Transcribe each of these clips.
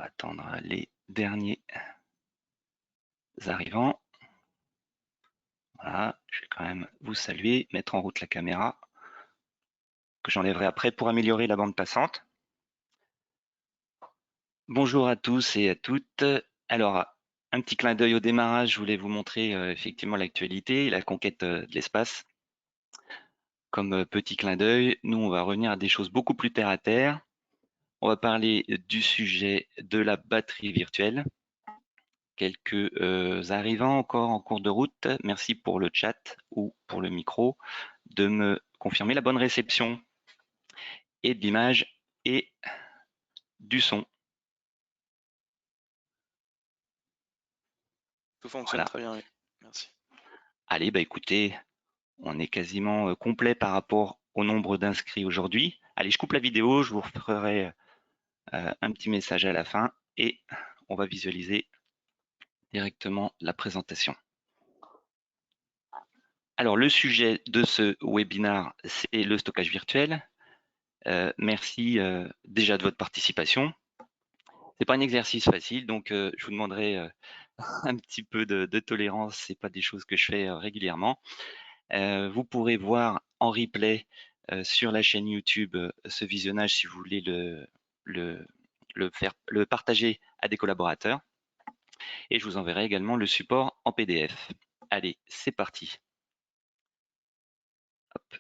attendre les derniers arrivants. Voilà, je vais quand même vous saluer, mettre en route la caméra, que j'enlèverai après pour améliorer la bande passante. Bonjour à tous et à toutes. Alors, un petit clin d'œil au démarrage, je voulais vous montrer effectivement l'actualité, la conquête de l'espace. Comme petit clin d'œil, nous on va revenir à des choses beaucoup plus terre à terre. On va parler du sujet de la batterie virtuelle. Quelques arrivants encore en cours de route. Merci pour le chat ou pour le micro de me confirmer la bonne réception et de l'image et du son. Tout fonctionne Voilà. très bien, oui. Merci. Allez, bah écoutez, on est quasiment complet par rapport au nombre d'inscrits aujourd'hui. Allez, je coupe la vidéo, je vous ferai un petit message à la fin et on va visualiser directement la présentation. Alors, le sujet de ce webinaire, c'est le stockage virtuel. Merci déjà de votre participation. C'est pas un exercice facile, donc je vous demanderai un petit peu de tolérance. C'est pas des choses que je fais régulièrement. Vous pourrez voir en replay sur la chaîne YouTube ce visionnage si vous voulez le partager à des collaborateurs. Et je vous enverrai également le support en PDF. Allez, c'est parti. Hop.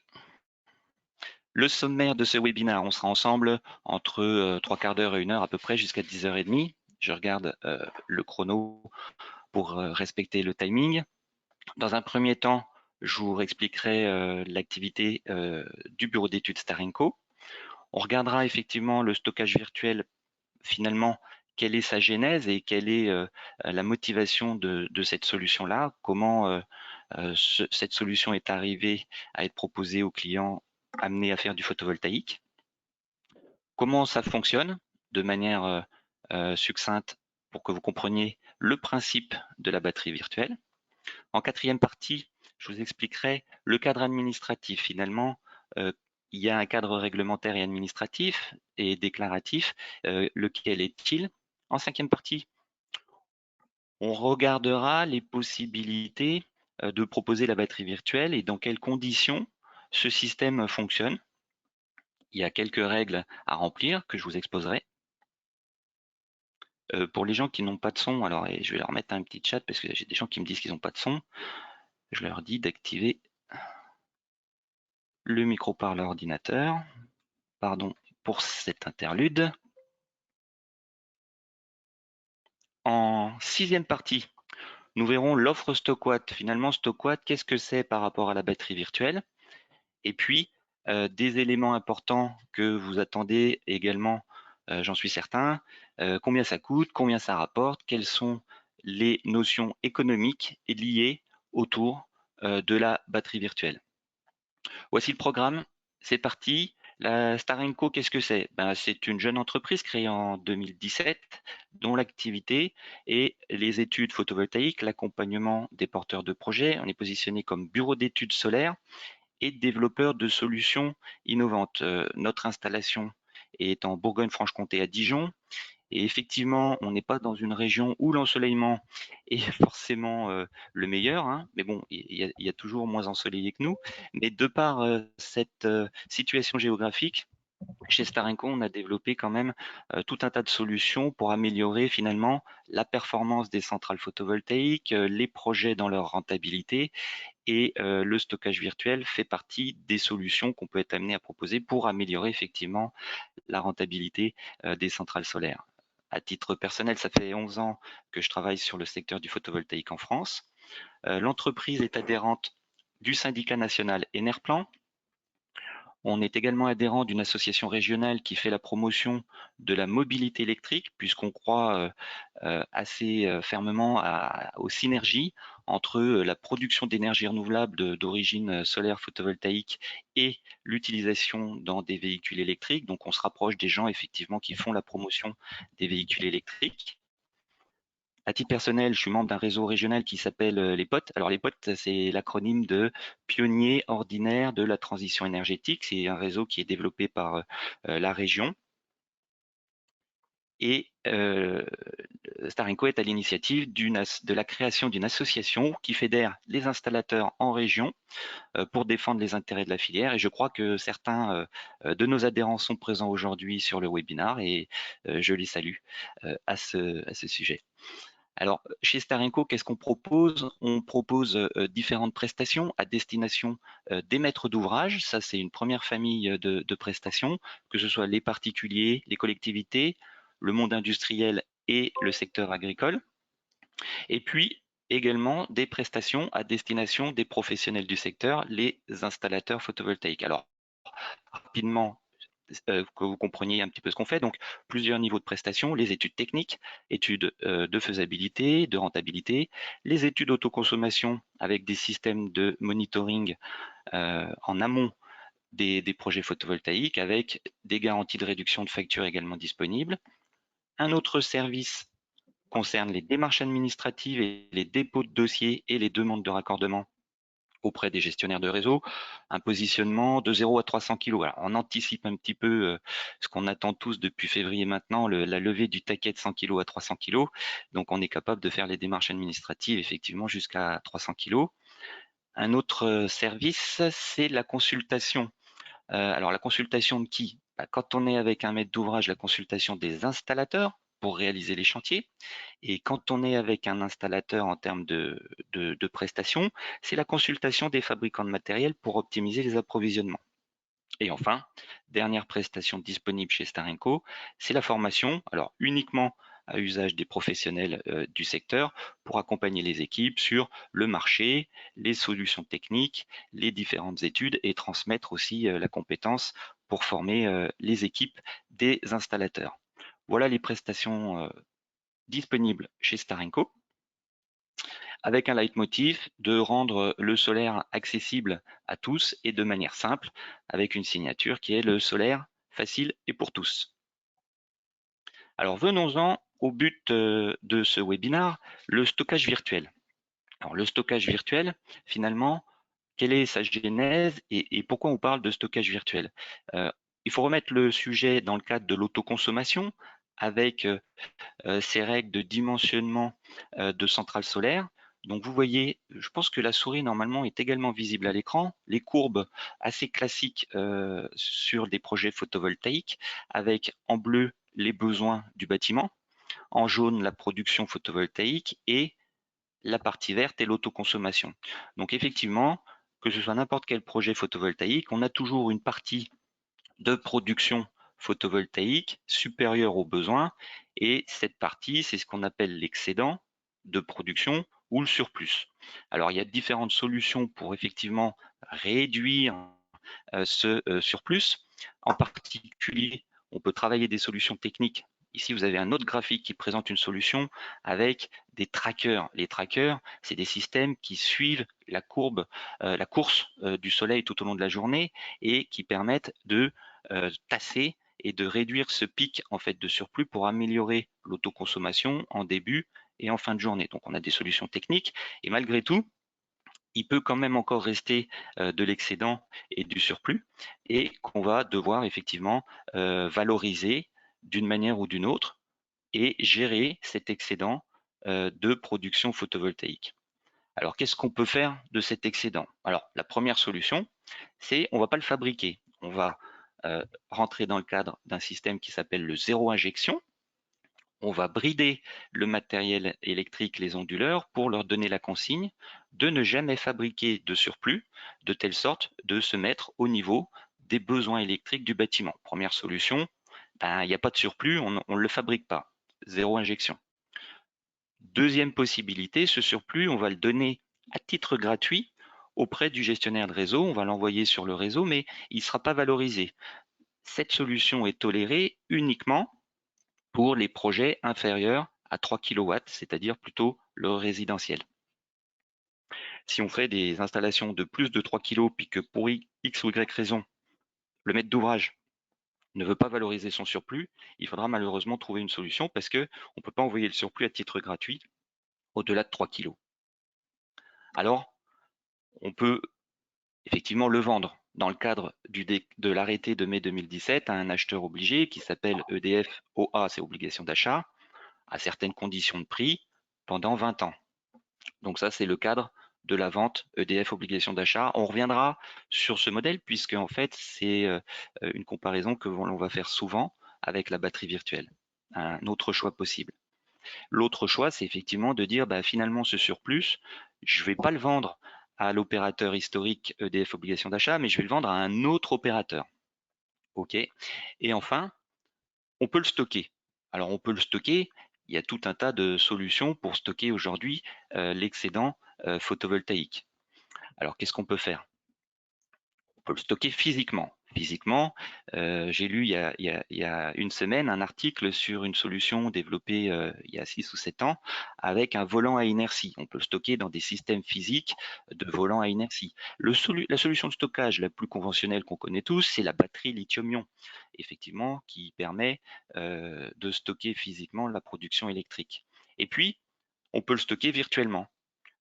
Le sommaire de ce webinaire, on sera ensemble entre 3/4 d'heure et 1 heure à peu près jusqu'à 10h30. Je regarde le chrono pour respecter le timing. Dans un premier temps, je vous expliquerai l'activité du bureau d'études Starenco. On regardera effectivement le stockage virtuel, finalement, quelle est sa genèse et quelle est la motivation de cette solution-là, comment cette solution est arrivée à être proposée aux clients amenés à faire du photovoltaïque, comment ça fonctionne de manière succincte pour que vous compreniez le principe de la batterie virtuelle. En quatrième partie, je vous expliquerai le cadre administratif. Finalement, il y a un cadre réglementaire et administratif et déclaratif. Lequel est-il? En cinquième partie, on regardera les possibilités de proposer la batterie virtuelle et dans quelles conditions ce système fonctionne. Il y a quelques règles à remplir que je vous exposerai. Pour les gens qui n'ont pas de son, alors je vais leur mettre un petit chat parce que j'ai des gens qui me disent qu'ils n'ont pas de son. Je leur dis d'activer le micro par l'ordinateur. Pardon pour cet interlude. En sixième partie, nous verrons l'offre StockWatt. Finalement, StockWatt, qu'est-ce que c'est par rapport à la batterie virtuelle? Et puis, des éléments importants que vous attendez également, j'en suis certain. Combien ça coûte? Combien ça rapporte? Quelles sont les notions économiques liées autour de la batterie virtuelle? Voici le programme, c'est parti. La Starenco, qu'est-ce que c'est? C'est une jeune entreprise créée en 2017 dont l'activité est les études photovoltaïques, l'accompagnement des porteurs de projets. On est positionné comme bureau d'études solaires et développeur de solutions innovantes. Notre installation est en Bourgogne-Franche-Comté à Dijon. Et effectivement, on n'est pas dans une région où l'ensoleillement est forcément le meilleur, hein, mais bon, il y a toujours moins ensoleillé que nous. Mais de par cette situation géographique, chez Starenco, on a développé quand même tout un tas de solutions pour améliorer finalement la performance des centrales photovoltaïques, les projets dans leur rentabilité, et le stockage virtuel fait partie des solutions qu'on peut être amené à proposer pour améliorer effectivement la rentabilité des centrales solaires. À titre personnel, ça fait 11 ans que je travaille sur le secteur du photovoltaïque en France. L'entreprise est adhérente du syndicat national Enerplan. On est également adhérent d'une association régionale qui fait la promotion de la mobilité électrique, puisqu'on croit assez fermement aux synergies entre la production d'énergie renouvelable d'origine solaire photovoltaïque et l'utilisation dans des véhicules électriques. Donc on se rapproche des gens effectivement qui font la promotion des véhicules électriques. À titre personnel, je suis membre d'un réseau régional qui s'appelle les POT. Alors les POT, c'est l'acronyme de Pionniers ordinaires de la transition énergétique. C'est un réseau qui est développé par la région. Et Starenco est à l'initiative de la création d'une association qui fédère les installateurs en région pour défendre les intérêts de la filière. Et je crois que certains de nos adhérents sont présents aujourd'hui sur le webinaire et je les salue à ce sujet. Alors, chez Starenco, qu'est-ce qu'on propose? On propose différentes prestations à destination des maîtres d'ouvrage. Ça, c'est une première famille de prestations, que ce soit les particuliers, les collectivités, le monde industriel et le secteur agricole. Et puis, également des prestations à destination des professionnels du secteur, les installateurs photovoltaïques. Alors, rapidement, que vous compreniez un petit peu ce qu'on fait. Donc, plusieurs niveaux de prestations, les études techniques, études de faisabilité, de rentabilité, les études autoconsommation avec des systèmes de monitoring en amont des projets photovoltaïques avec des garanties de réduction de factures également disponibles. Un autre service concerne les démarches administratives et les dépôts de dossiers et les demandes de raccordement auprès des gestionnaires de réseau, un positionnement de 0 à 300 kg. Alors, on anticipe un petit peu ce qu'on attend tous depuis février maintenant, la levée du taquet de 100 kg à 300 kg. Donc, on est capable de faire les démarches administratives effectivement jusqu'à 300 kg. Un autre service, c'est la consultation. Alors, la consultation de qui? Quand on est avec un maître d'ouvrage, la consultation des installateurs pour réaliser les chantiers. Et quand on est avec un installateur en termes de prestations, c'est la consultation des fabricants de matériel pour optimiser les approvisionnements. Et enfin, dernière prestation disponible chez Starenco, c'est la formation, alors uniquement à usage des professionnels du secteur pour accompagner les équipes sur le marché, les solutions techniques, les différentes études et transmettre aussi la compétence pour former les équipes des installateurs. Voilà les prestations disponible chez Starenco, avec un leitmotiv de rendre le solaire accessible à tous et de manière simple, avec une signature qui est le solaire facile et pour tous. Alors venons-en au but de ce webinaire, le stockage virtuel. Alors le stockage virtuel, finalement, quelle est sa genèse et pourquoi on parle de stockage virtuel? Il faut remettre le sujet dans le cadre de l'autoconsommation avec ces règles de dimensionnement de centrales solaires. Donc vous voyez, je pense que la souris normalement est également visible à l'écran, les courbes assez classiques sur des projets photovoltaïques avec en bleu les besoins du bâtiment, en jaune la production photovoltaïque et la partie verte est l'autoconsommation. Donc effectivement, que ce soit n'importe quel projet photovoltaïque, on a toujours une partie de production photovoltaïque supérieure aux besoins et cette partie, c'est ce qu'on appelle l'excédent de production ou le surplus. Alors, il y a différentes solutions pour effectivement réduire ce surplus. En particulier, on peut travailler des solutions techniques. Ici, vous avez un autre graphique qui présente une solution avec des trackers. Les trackers, c'est des systèmes qui suivent la courbe, la course du soleil tout au long de la journée et qui permettent de tasser et de réduire ce pic en fait de surplus pour améliorer l'autoconsommation en début et en fin de journée. Donc, on a des solutions techniques et malgré tout, il peut quand même encore rester de l'excédent et du surplus et qu'on va devoir effectivement valoriser d'une manière ou d'une autre et gérer cet excédent de production photovoltaïque. Alors, qu'est-ce qu'on peut faire de cet excédent? Alors, la première solution, c'est on ne va pas le fabriquer. On va rentrer dans le cadre d'un système qui s'appelle le zéro injection. On va brider le matériel électrique, les onduleurs, pour leur donner la consigne de ne jamais fabriquer de surplus, de telle sorte de se mettre au niveau des besoins électriques du bâtiment. Première solution, il n'y a pas de surplus, on ne le fabrique pas. Zéro injection. Deuxième possibilité, ce surplus, on va le donner à titre gratuit auprès du gestionnaire de réseau. On va l'envoyer sur le réseau, mais il ne sera pas valorisé. Cette solution est tolérée uniquement pour les projets inférieurs à 3 kW, c'est-à-dire plutôt le résidentiel. Si on fait des installations de plus de 3 kg, puis que pour X ou Y raison, le maître d'ouvrage ne veut pas valoriser son surplus, il faudra malheureusement trouver une solution parce qu'on ne peut pas envoyer le surplus à titre gratuit au-delà de 3 kg. Alors, on peut effectivement le vendre. dans le cadre de l'arrêté de mai 2017 à un acheteur obligé qui s'appelle EDF OA, c'est obligation d'achat, à certaines conditions de prix pendant 20 ans. Donc ça, c'est le cadre de la vente EDF obligation d'achat. On reviendra sur ce modèle puisque en fait, c'est une comparaison que l'on va faire souvent avec la batterie virtuelle. Un autre choix possible. L'autre choix, c'est effectivement de dire bah, finalement ce surplus, je ne vais pas le vendre à l'opérateur historique EDF obligation d'achat, mais je vais le vendre à un autre opérateur. OK. Et enfin, on peut le stocker. Alors on peut le stocker, il y a tout un tas de solutions pour stocker aujourd'hui l'excédent photovoltaïque. Alors qu'est-ce qu'on peut faire? On peut le stocker physiquement. Physiquement, j'ai lu il y a une semaine un article sur une solution développée il y a 6 ou 7 ans avec un volant à inertie. On peut le stocker dans des systèmes physiques de volant à inertie. La solution de stockage la plus conventionnelle qu'on connaît tous, c'est la batterie lithium-ion, effectivement, qui permet de stocker physiquement la production électrique. Et puis, on peut le stocker virtuellement.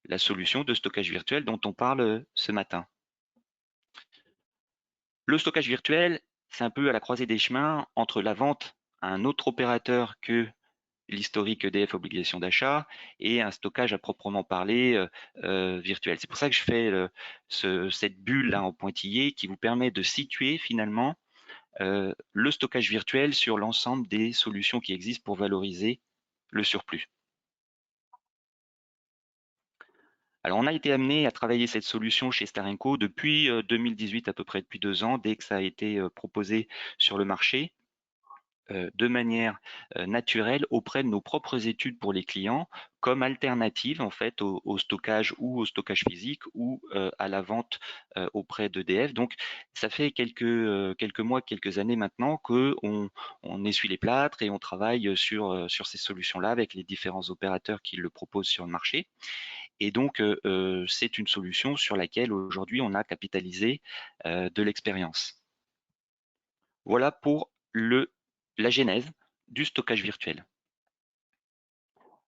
La solution de stockage virtuel dont on parle ce matin. Le stockage virtuel, c'est un peu à la croisée des chemins entre la vente à un autre opérateur que l'historique EDF obligation d'achat et un stockage à proprement parler virtuel. C'est pour ça que je fais cette bulle là en pointillé qui vous permet de situer finalement le stockage virtuel sur l'ensemble des solutions qui existent pour valoriser le surplus. Alors, on a été amené à travailler cette solution chez Starenco depuis 2018, à peu près depuis 2 ans, dès que ça a été proposé sur le marché. De manière naturelle auprès de nos propres études pour les clients, comme alternative en fait au stockage ou au stockage physique ou à la vente auprès d'EDF. Donc, ça fait quelques mois, quelques années maintenant qu'on essuie les plâtres et on travaille sur ces solutions-là avec les différents opérateurs qui le proposent sur le marché. Et donc, c'est une solution sur laquelle aujourd'hui on a capitalisé de l'expérience. Voilà pour la genèse du stockage virtuel.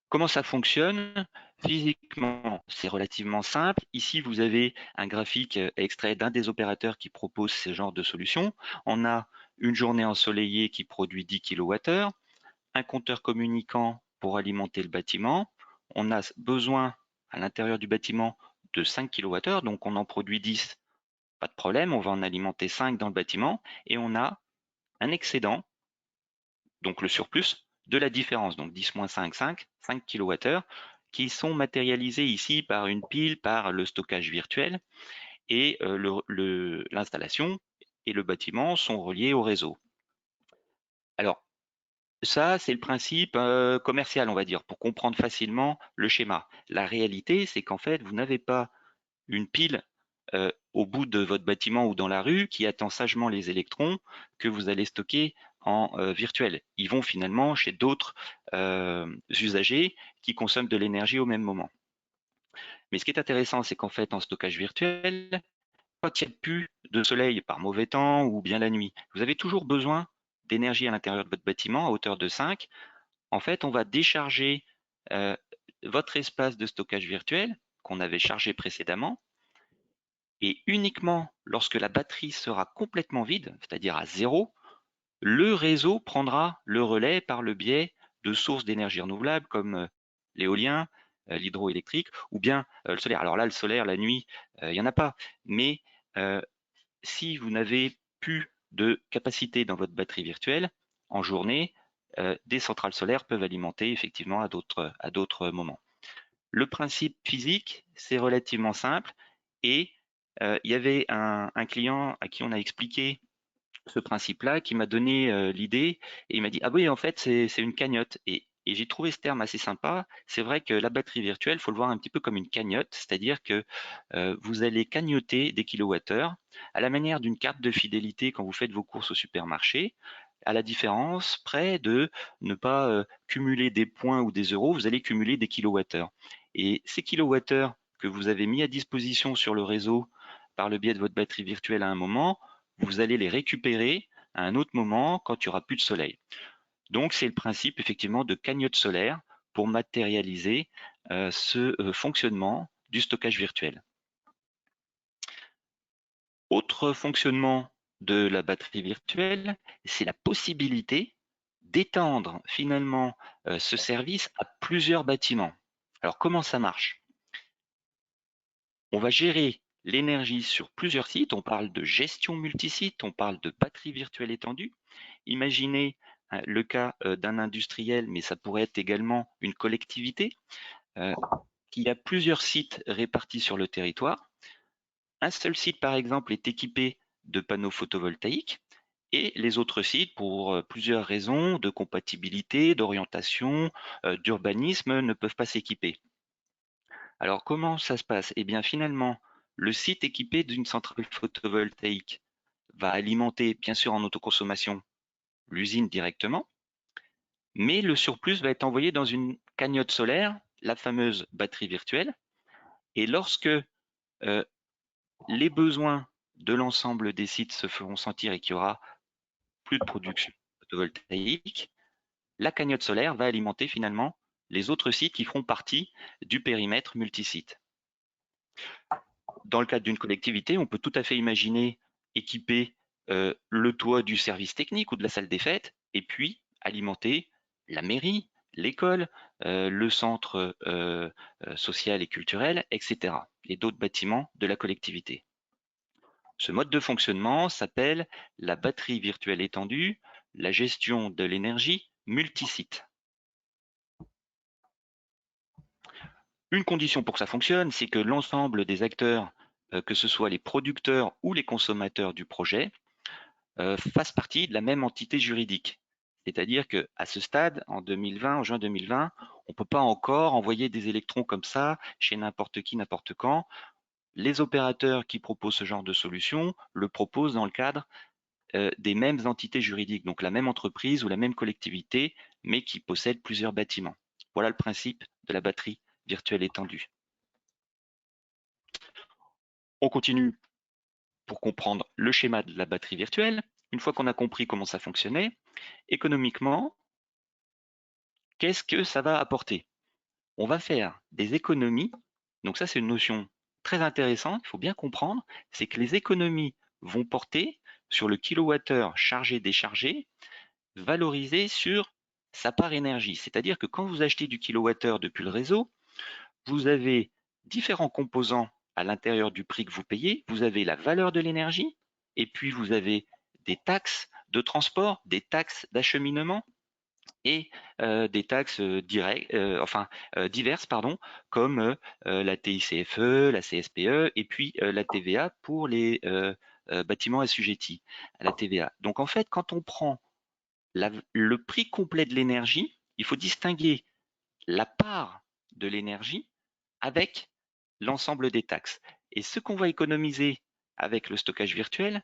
Comment ça fonctionne? Physiquement, c'est relativement simple. Ici, vous avez un graphique extrait d'un des opérateurs qui propose ce genre de solution. On a une journée ensoleillée qui produit 10 kWh, un compteur communicant pour alimenter le bâtiment. On a besoin à l'intérieur du bâtiment de 5 kWh, donc on en produit 10, pas de problème, on va en alimenter 5 dans le bâtiment et on a un excédent, donc le surplus, de la différence, donc 10 moins 5, 5 kWh, qui sont matérialisés ici par une pile, par le stockage virtuel, et l'installation et le bâtiment sont reliés au réseau. Alors, ça, c'est le principe commercial, on va dire, pour comprendre facilement le schéma. La réalité, c'est qu'en fait, vous n'avez pas une pile au bout de votre bâtiment ou dans la rue qui attend sagement les électrons que vous allez stocker en virtuel. Ils vont finalement chez d'autres usagers qui consomment de l'énergie au même moment. Mais ce qui est intéressant, c'est qu'en fait, en stockage virtuel, quand il n'y a plus de soleil par mauvais temps ou bien la nuit, vous avez toujours besoin d'énergie à l'intérieur de votre bâtiment à hauteur de 5. En fait, on va décharger votre espace de stockage virtuel qu'on avait chargé précédemment et uniquement lorsque la batterie sera complètement vide, c'est-à-dire à zéro, le réseau prendra le relais par le biais de sources d'énergie renouvelable comme l'éolien, l'hydroélectrique ou bien le solaire. Alors là, le solaire, la nuit, il n'y en a pas. Mais si vous n'avez plus de capacité dans votre batterie virtuelle, en journée, des centrales solaires peuvent alimenter effectivement à d'autres moments. Le principe physique, c'est relativement simple et il y avait un client à qui on a expliqué ce principe-là qui m'a donné l'idée et il m'a dit: «Ah oui, en fait, c'est une cagnotte» et j'ai trouvé ce terme assez sympa. C'est vrai que la batterie virtuelle, il faut le voir un petit peu comme une cagnotte, c'est-à-dire que vous allez cagnotter des kilowattheures à la manière d'une carte de fidélité quand vous faites vos courses au supermarché, à la différence près de ne pas cumuler des points ou des euros, vous allez cumuler des kilowattheures. Et ces kilowattheures que vous avez mis à disposition sur le réseau par le biais de votre batterie virtuelle à un moment, vous allez les récupérer à un autre moment quand il n'y aura plus de soleil. Donc, c'est le principe effectivement de cagnotte solaire pour matérialiser ce fonctionnement du stockage virtuel. Autre fonctionnement de la batterie virtuelle, c'est la possibilité d'étendre finalement ce service à plusieurs bâtiments. Alors comment ça marche? On va gérer l'énergie sur plusieurs sites, on parle de gestion multisite, on parle de batterie virtuelle étendue. Imaginez le cas d'un industriel, mais ça pourrait être également une collectivité qui a plusieurs sites répartis sur le territoire. Un seul site, par exemple, est équipé de panneaux photovoltaïques et les autres sites, pour plusieurs raisons de compatibilité, d'orientation, d'urbanisme, ne peuvent pas s'équiper. Alors comment ça se passe? Eh bien finalement, le site équipé d'une centrale photovoltaïque va alimenter, bien sûr en autoconsommation, l'usine directement, mais le surplus va être envoyé dans une cagnotte solaire, la fameuse batterie virtuelle, et lorsque les besoins de l'ensemble des sites se feront sentir et qu'il y aura plus de production photovoltaïque, la cagnotte solaire va alimenter finalement les autres sites qui feront partie du périmètre multisite. Dans le cadre d'une collectivité, on peut tout à fait imaginer équiper le toit du service technique ou de la salle des fêtes et puis alimenter la mairie, l'école, le centre social et culturel, etc. et d'autres bâtiments de la collectivité. Ce mode de fonctionnement s'appelle la batterie virtuelle étendue, la gestion de l'énergie multisite. Une condition pour que ça fonctionne, c'est que l'ensemble des acteurs, que ce soit les producteurs ou les consommateurs du projet, fassent partie de la même entité juridique. C'est-à-dire qu'à ce stade, en 2020, en juin 2020, on ne peut pas encore envoyer des électrons comme ça chez n'importe qui, n'importe quand. Les opérateurs qui proposent ce genre de solution le proposent dans le cadre des mêmes entités juridiques, donc la même entreprise ou la même collectivité, mais qui possède plusieurs bâtiments. Voilà le principe de la batterie virtuelle étendue. On continue pour comprendre le schéma de la batterie virtuelle. Une fois qu'on a compris comment ça fonctionnait, économiquement, qu'est-ce que ça va apporter? On va faire des économies. Donc ça, c'est une notion très intéressante, il faut bien comprendre, c'est que les économies vont porter sur le kilowattheure chargé-déchargé, valorisé sur sa part énergie. C'est-à-dire que quand vous achetez du kilowattheure depuis le réseau, vous avez différents composants à l'intérieur du prix que vous payez. Vous avez la valeur de l'énergie et puis vous avez des taxes de transport, des taxes d'acheminement et des taxes diverses, pardon, comme la TICFE, la CSPE et puis la TVA pour les bâtiments assujettis à la TVA. Donc en fait, quand on prend le prix complet de l'énergie, il faut distinguer la part de l'énergie avec l'ensemble des taxes. Et ce qu'on va économiser avec le stockage virtuel,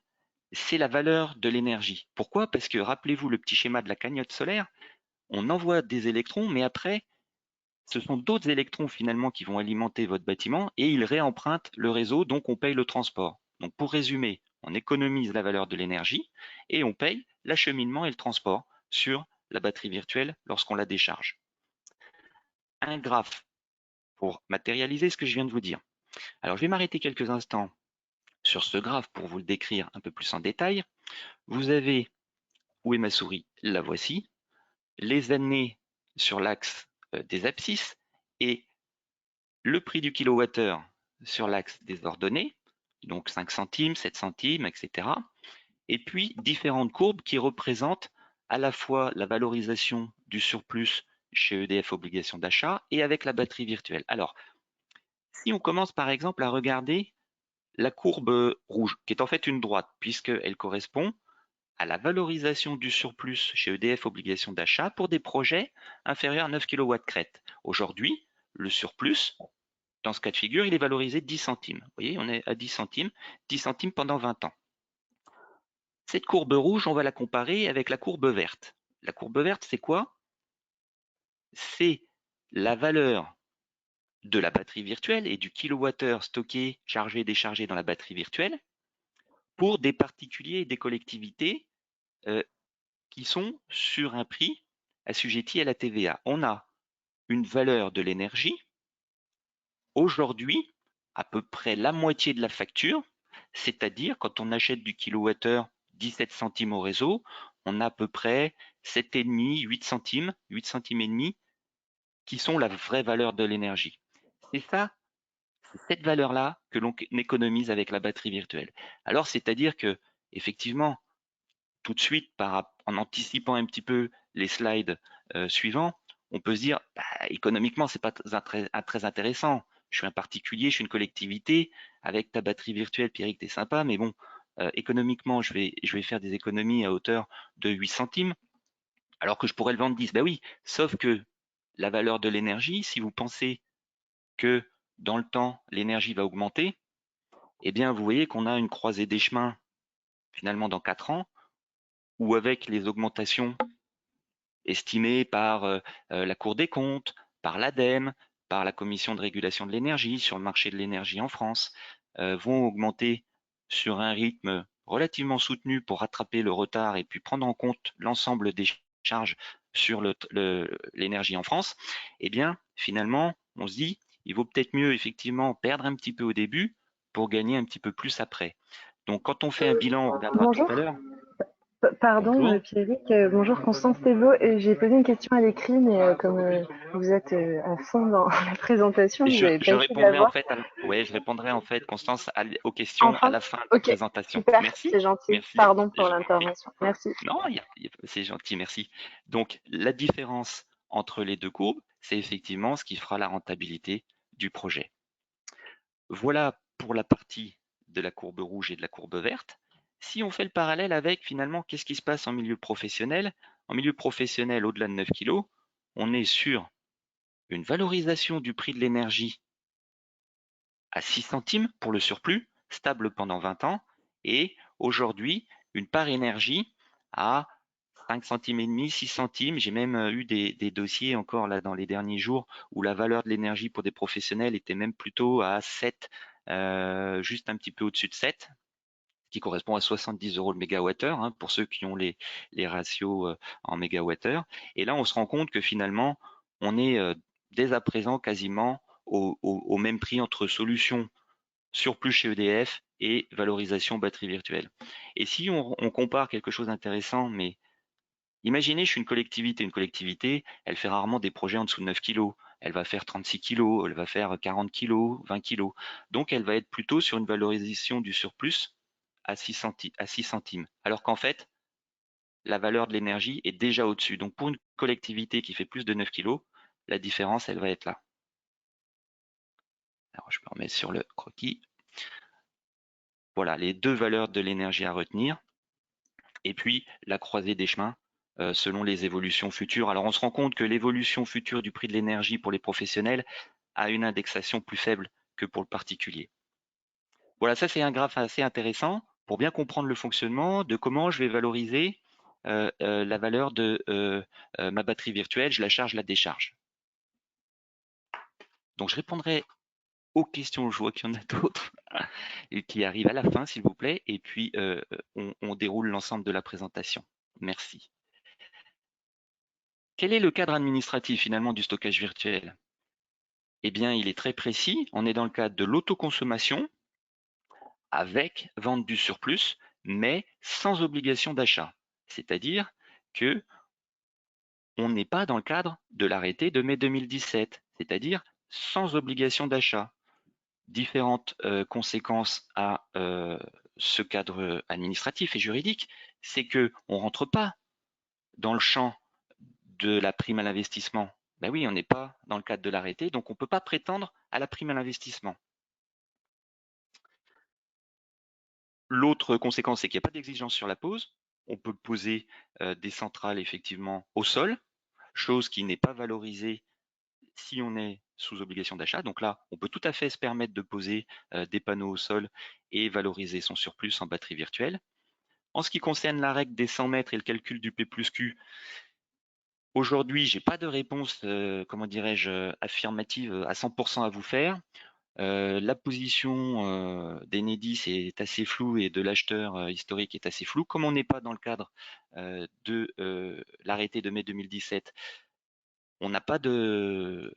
c'est la valeur de l'énergie. Pourquoi? Parce que rappelez-vous le petit schéma de la cagnotte solaire, on envoie des électrons, mais après, ce sont d'autres électrons finalement qui vont alimenter votre bâtiment et ils réempruntent le réseau, donc on paye le transport. Donc pour résumer, on économise la valeur de l'énergie et on paye l'acheminement et le transport sur la batterie virtuelle lorsqu'on la décharge. Un graphe pour matérialiser ce que je viens de vous dire. Alors je vais m'arrêter quelques instants sur ce graphe pour vous le décrire un peu plus en détail. Vous avez, où est ma souris? La voici, les années sur l'axe des abscisses et le prix du kilowattheure sur l'axe des ordonnées, donc 5 centimes, 7 centimes, etc. Et puis différentes courbes qui représentent à la fois la valorisation du surplus chez EDF Obligation d'achat et avec la batterie virtuelle. Alors, si on commence par exemple à regarder la courbe rouge, qui est en fait une droite, puisqu'elle correspond à la valorisation du surplus chez EDF Obligation d'achat pour des projets inférieurs à 9 kW crête. Aujourd'hui, le surplus, dans ce cas de figure, il est valorisé 10 centimes. Vous voyez, on est à 10 centimes pendant 20 ans. Cette courbe rouge, on va la comparer avec la courbe verte. La courbe verte, c'est quoi? C'est la valeur de la batterie virtuelle et du kilowattheure stocké, chargé, déchargé dans la batterie virtuelle pour des particuliers et des collectivités qui sont sur un prix assujetti à la TVA. On a une valeur de l'énergie. Aujourd'hui, à peu près la moitié de la facture, c'est-à-dire quand on achète du kilowattheure 17 centimes au réseau, on a à peu près 7,5, 8 centimes, 8 centimes et demi, qui sont la vraie valeur de l'énergie. C'est ça, c'est cette valeur-là que l'on économise avec la batterie virtuelle. Alors, c'est-à-dire que, effectivement, tout de suite, en anticipant un petit peu les slides suivants, on peut se dire, bah, économiquement, c'est pas très intéressant. Je suis un particulier, je suis une collectivité. Avec ta batterie virtuelle, Pierrick, t'es sympa, mais bon, économiquement, je vais faire des économies à hauteur de 8 centimes, alors que je pourrais le vendre 10. Ben oui, sauf que la valeur de l'énergie, si vous pensez que dans le temps, l'énergie va augmenter, eh bien, vous voyez qu'on a une croisée des chemins, finalement, dans 4 ans, où avec les augmentations estimées par la Cour des comptes, par l'ADEME, par la Commission de régulation de l'énergie sur le marché de l'énergie en France, vont augmenter sur un rythme relativement soutenu pour rattraper le retard et puis prendre en compte l'ensemble des charges sur l'énergie en France, eh bien, finalement, on se dit, il vaut peut-être mieux effectivement perdre un petit peu au début pour gagner un petit peu plus après. Donc, quand on fait un bilan, on reviendra tout Bonjour. à l'heure. Pardon, Bonjour. Pierrick. Bonjour, Constance Thébault. J'ai posé une question à l'écrit, mais comme vous êtes à fond dans la présentation, vous n'avez Je pas essayé de la répondrai en voir. fait, ouais, je répondrai en fait, Constance, aux questions à Enfin, la fin de la ok, présentation. super, Merci, c'est gentil. merci, Pardon pour je vous en prie. l'intervention. Merci. Non, c'est gentil, merci. Donc, la différence entre les deux courbes, c'est effectivement ce qui fera la rentabilité du projet. Voilà pour la partie de la courbe rouge et de la courbe verte. Si on fait le parallèle avec finalement, qu'est-ce qui se passe en milieu professionnel? En milieu professionnel, au-delà de 9 kg, on est sur une valorisation du prix de l'énergie à 6 centimes pour le surplus, stable pendant 20 ans, et aujourd'hui, une part énergie à 5 centimes et demi, 6 centimes. J'ai même eu des dossiers encore là dans les derniers jours où la valeur de l'énergie pour des professionnels était même plutôt à 7, juste un petit peu au-dessus de 7, qui correspond à 70 euros le mégawattheure, hein, pour ceux qui ont les ratios en mégawattheure. Et là, on se rend compte que finalement, on est dès à présent quasiment au même prix entre solutions surplus chez EDF et valorisation batterie virtuelle. Et si on compare quelque chose d'intéressant, mais imaginez, je suis une collectivité, elle fait rarement des projets en dessous de 9 kg. Elle va faire 36 kg, elle va faire 40 kg, 20 kg. Donc, elle va être plutôt sur une valorisation du surplus à 6 centimes. Alors qu'en fait, la valeur de l'énergie est déjà au-dessus. Donc, pour une collectivité qui fait plus de 9 kg, la différence, elle va être là. Alors, je me remets sur le croquis. Voilà, les deux valeurs de l'énergie à retenir. Et puis, la croisée des chemins selon les évolutions futures. Alors, on se rend compte que l'évolution future du prix de l'énergie pour les professionnels a une indexation plus faible que pour le particulier. Voilà, ça c'est un graphe assez intéressant pour bien comprendre le fonctionnement de comment je vais valoriser la valeur de ma batterie virtuelle. Je la charge, je la décharge. Donc, je répondrai aux questions, je vois qu'il y en a d'autres et qui arrivent à la fin, s'il vous plaît, et puis on déroule l'ensemble de la présentation. Merci. Quel est le cadre administratif finalement du stockage virtuel? Eh bien, il est très précis. On est dans le cadre de l'autoconsommation avec vente du surplus, mais sans obligation d'achat. C'est-à-dire que on n'est pas dans le cadre de l'arrêté de mai 2017, c'est-à-dire sans obligation d'achat. Différentes conséquences à ce cadre administratif et juridique, c'est que on rentre pas dans le champ de la prime à l'investissement. Ben oui, on n'est pas dans le cadre de l'arrêté, donc on ne peut pas prétendre à la prime à l'investissement. L'autre conséquence, c'est qu'il n'y a pas d'exigence sur la pose. On peut poser des centrales effectivement au sol, chose qui n'est pas valorisée si on est sous obligation d'achat. Donc là, on peut tout à fait se permettre de poser des panneaux au sol et valoriser son surplus en batterie virtuelle. En ce qui concerne la règle des 100 mètres et le calcul du P plus Q, aujourd'hui, je n'ai pas de réponse, comment dirais-je, affirmative à 100% à vous faire. La position d'Enedis est assez floue et de l'acheteur historique est assez floue. Comme on n'est pas dans le cadre de l'arrêté de mai 2017, On n'a pas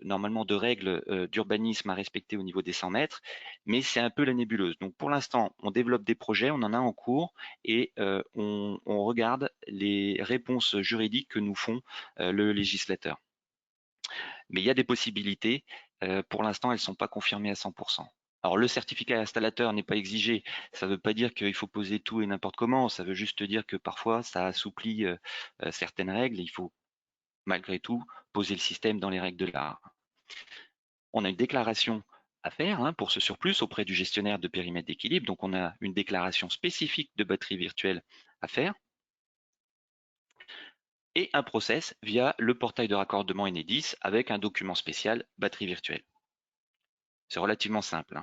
normalement de règles d'urbanisme à respecter au niveau des 100 mètres, mais c'est un peu la nébuleuse. Donc pour l'instant, on développe des projets, on en a en cours et on regarde les réponses juridiques que nous font le législateur. Mais il y a des possibilités. Pour l'instant, elles ne sont pas confirmées à 100%. Alors le certificat installateur n'est pas exigé. Ça ne veut pas dire qu'il faut poser tout et n'importe comment. Ça veut juste dire que parfois ça assouplit certaines règles. Il faut malgré tout poser le système dans les règles de l'art. On a une déclaration à faire pour ce surplus auprès du gestionnaire de périmètre d'équilibre. Donc on a une déclaration spécifique de batterie virtuelle à faire et un process via le portail de raccordement Enedis avec un document spécial batterie virtuelle. C'est relativement simple.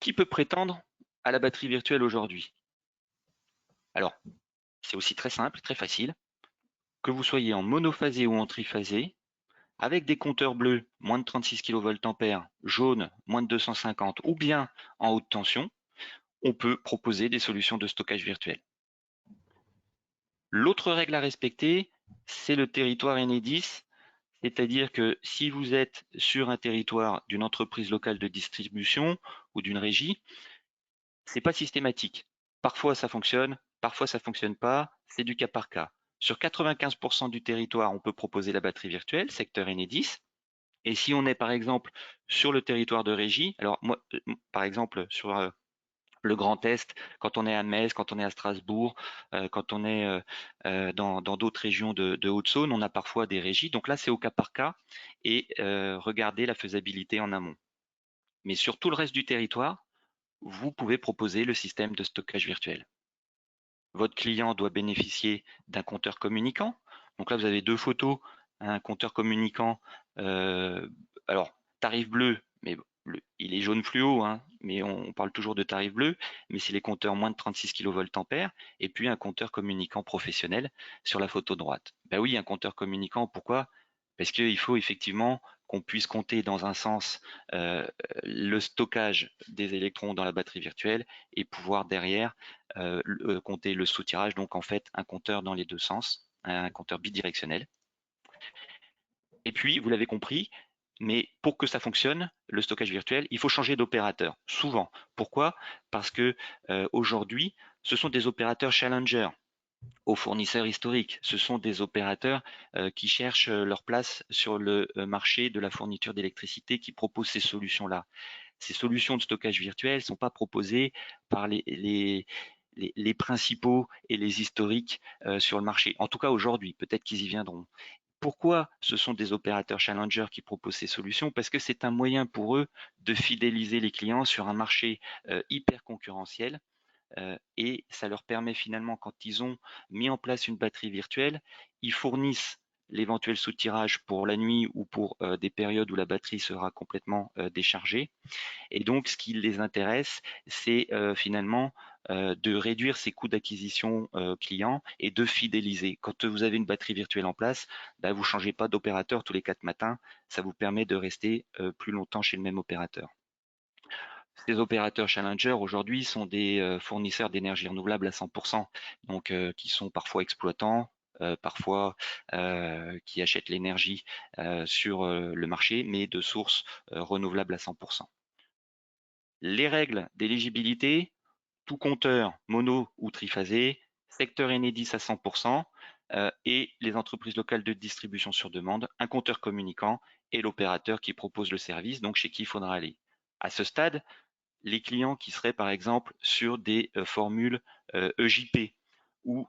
Qui peut prétendre à la batterie virtuelle aujourd'hui? Alors, c'est aussi très simple, très facile. Que vous soyez en monophasé ou en triphasé, avec des compteurs bleus, moins de 36 kVA, jaune, moins de 250, ou bien en haute tension, on peut proposer des solutions de stockage virtuel. L'autre règle à respecter, c'est le territoire Enedis, c'est-à-dire que si vous êtes sur un territoire d'une entreprise locale de distribution ou d'une régie, c'est pas systématique. Parfois ça fonctionne, parfois ça fonctionne pas, c'est du cas par cas. Sur 95% du territoire, on peut proposer la batterie virtuelle, secteur Enedis. Et si on est par exemple sur le territoire de régie, alors moi, par exemple sur le Grand Est, quand on est à Metz, quand on est à Strasbourg, quand on est dans d'autres régions de Haute-Saône, on a parfois des régies. Donc là, c'est au cas par cas et regardez la faisabilité en amont. Mais sur tout le reste du territoire, vous pouvez proposer le système de stockage virtuel. Votre client doit bénéficier d'un compteur communicant. Donc là, vous avez deux photos, un compteur communicant, alors tarif bleu, mais il est jaune fluo, mais on parle toujours de tarif bleu, mais c'est les compteurs moins de 36 kVA, et puis un compteur communicant professionnel sur la photo droite. Ben oui, un compteur communicant, pourquoi? Parce qu'il faut effectivement qu'on puisse compter dans un sens le stockage des électrons dans la batterie virtuelle et pouvoir derrière compter le soutirage, donc en fait un compteur dans les deux sens, un compteur bidirectionnel. Et puis, vous l'avez compris, mais pour que ça fonctionne, le stockage virtuel, il faut changer d'opérateur, souvent. Pourquoi? Parce que aujourd'hui, ce sont des opérateurs challenger aux fournisseurs historiques. Ce sont des opérateurs qui cherchent leur place sur le marché de la fourniture d'électricité, qui proposent ces solutions-là. Ces solutions de stockage virtuel ne sont pas proposées par les principaux et les historiques sur le marché. En tout cas aujourd'hui, peut-être qu'ils y viendront. Pourquoi ce sont des opérateurs challenger qui proposent ces solutions? Parce que c'est un moyen pour eux de fidéliser les clients sur un marché hyper concurrentiel et ça leur permet finalement, quand ils ont mis en place une batterie virtuelle, ils fournissent l'éventuel soutirage pour la nuit ou pour des périodes où la batterie sera complètement déchargée. Et donc, ce qui les intéresse, c'est finalement de réduire ses coûts d'acquisition client et de fidéliser. Quand vous avez une batterie virtuelle en place, vous ne changez pas d'opérateur tous les 4 matins. Ça vous permet de rester plus longtemps chez le même opérateur. Ces opérateurs challenger aujourd'hui sont des fournisseurs d'énergie renouvelable à 100%, donc qui sont parfois exploitants, parfois qui achètent l'énergie sur le marché, mais de sources renouvelables à 100%. Les règles d'éligibilité, tout compteur mono ou triphasé, secteur Enedis à 100%, et les entreprises locales de distribution sur demande, un compteur communicant et l'opérateur qui propose le service, donc chez qui il faudra aller. À ce stade, les clients qui seraient par exemple sur des formules EJP ou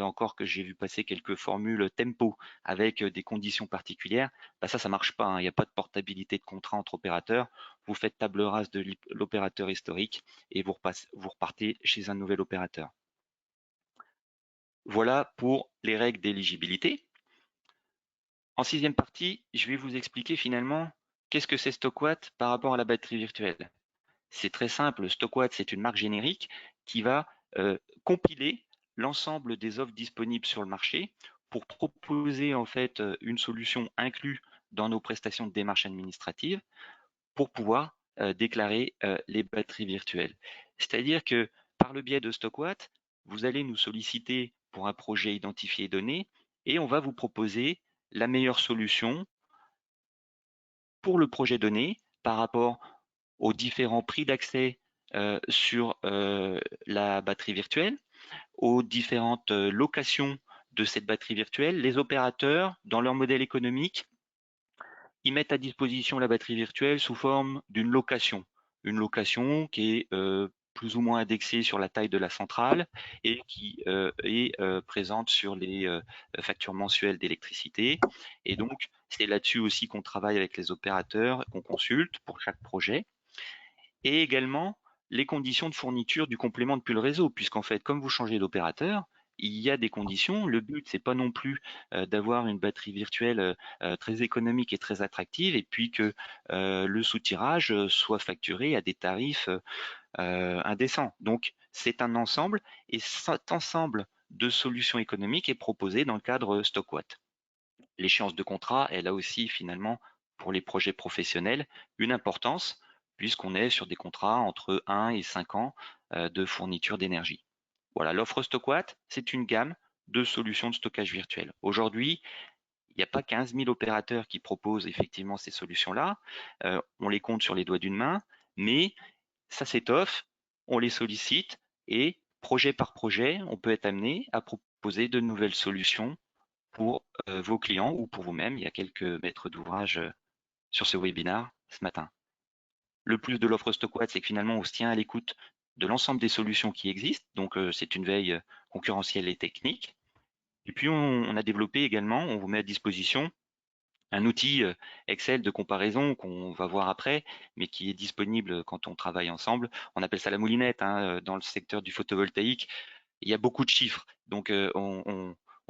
encore que j'ai vu passer quelques formules tempo avec des conditions particulières, ça marche pas. Il n'y a pas de portabilité de contrat entre opérateurs. Vous faites table rase de l'opérateur historique et vous repartez chez un nouvel opérateur. Voilà pour les règles d'éligibilité. En sixième partie, je vais vous expliquer finalement qu'est-ce que c'est StockWatt par rapport à la batterie virtuelle. C'est très simple, StockWatt, c'est une marque générique qui va compiler l'ensemble des offres disponibles sur le marché pour proposer en fait une solution inclue dans nos prestations de démarche administrative pour pouvoir déclarer les batteries virtuelles. C'est-à-dire que par le biais de StockWatt, vous allez nous solliciter pour un projet identifié et donné et on va vous proposer la meilleure solution pour le projet donné par rapport aux différents prix d'accès sur la batterie virtuelle, aux différentes locations de cette batterie virtuelle. Les opérateurs, dans leur modèle économique, ils mettent à disposition la batterie virtuelle sous forme d'une location. Une location qui est plus ou moins indexée sur la taille de la centrale et qui est présente sur les factures mensuelles d'électricité. Et donc, c'est là-dessus aussi qu'on travaille avec les opérateurs, qu'on consulte pour chaque projet. Et également, les conditions de fourniture du complément depuis le réseau, puisqu'en fait, comme vous changez d'opérateur, il y a des conditions. Le but, c'est pas non plus d'avoir une batterie virtuelle très économique et très attractive, et puis que le soutirage soit facturé à des tarifs indécents. Donc, c'est un ensemble, et cet ensemble de solutions économiques est proposé dans le cadre StockWatt. L'échéance de contrat, elle a aussi finalement, pour les projets professionnels, une importance, puisqu'on est sur des contrats entre 1 et 5 ans de fourniture d'énergie. Voilà, l'offre StockWatt, c'est une gamme de solutions de stockage virtuel. Aujourd'hui, il n'y a pas 15 000 opérateurs qui proposent effectivement ces solutions-là. On les compte sur les doigts d'une main, mais ça s'étoffe, on les sollicite et projet par projet, on peut être amené à proposer de nouvelles solutions pour vos clients ou pour vous-même. Il y a quelques maîtres d'ouvrage sur ce webinaire ce matin. Le plus de l'offre StockWatt, c'est que finalement, on se tient à l'écoute de l'ensemble des solutions qui existent. Donc, c'est une veille concurrentielle et technique. Et puis, on a développé également, on vous met à disposition un outil Excel de comparaison qu'on va voir après, mais qui est disponible quand on travaille ensemble. On appelle ça la moulinette hein, dans le secteur du photovoltaïque. Il y a beaucoup de chiffres, donc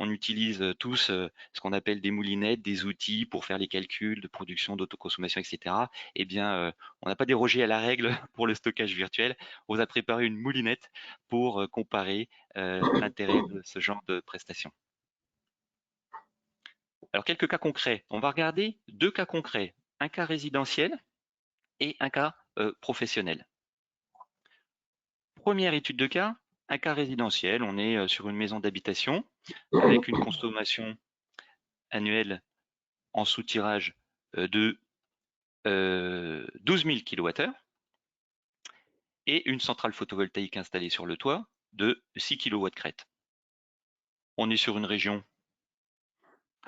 on utilise tous ce qu'on appelle des moulinettes, des outils pour faire les calculs de production, d'autoconsommation, etc. Eh bien, on n'a pas dérogé à la règle pour le stockage virtuel. On vous a préparé une moulinette pour comparer l'intérêt de ce genre de prestations. Alors, quelques cas concrets. On va regarder deux cas concrets, un cas résidentiel et un cas professionnel. Première étude de cas, un cas résidentiel. On est sur une maison d'habitation avec une consommation annuelle en soutirage de 12 000 kWh et une centrale photovoltaïque installée sur le toit de 6 kW crête. On est sur une région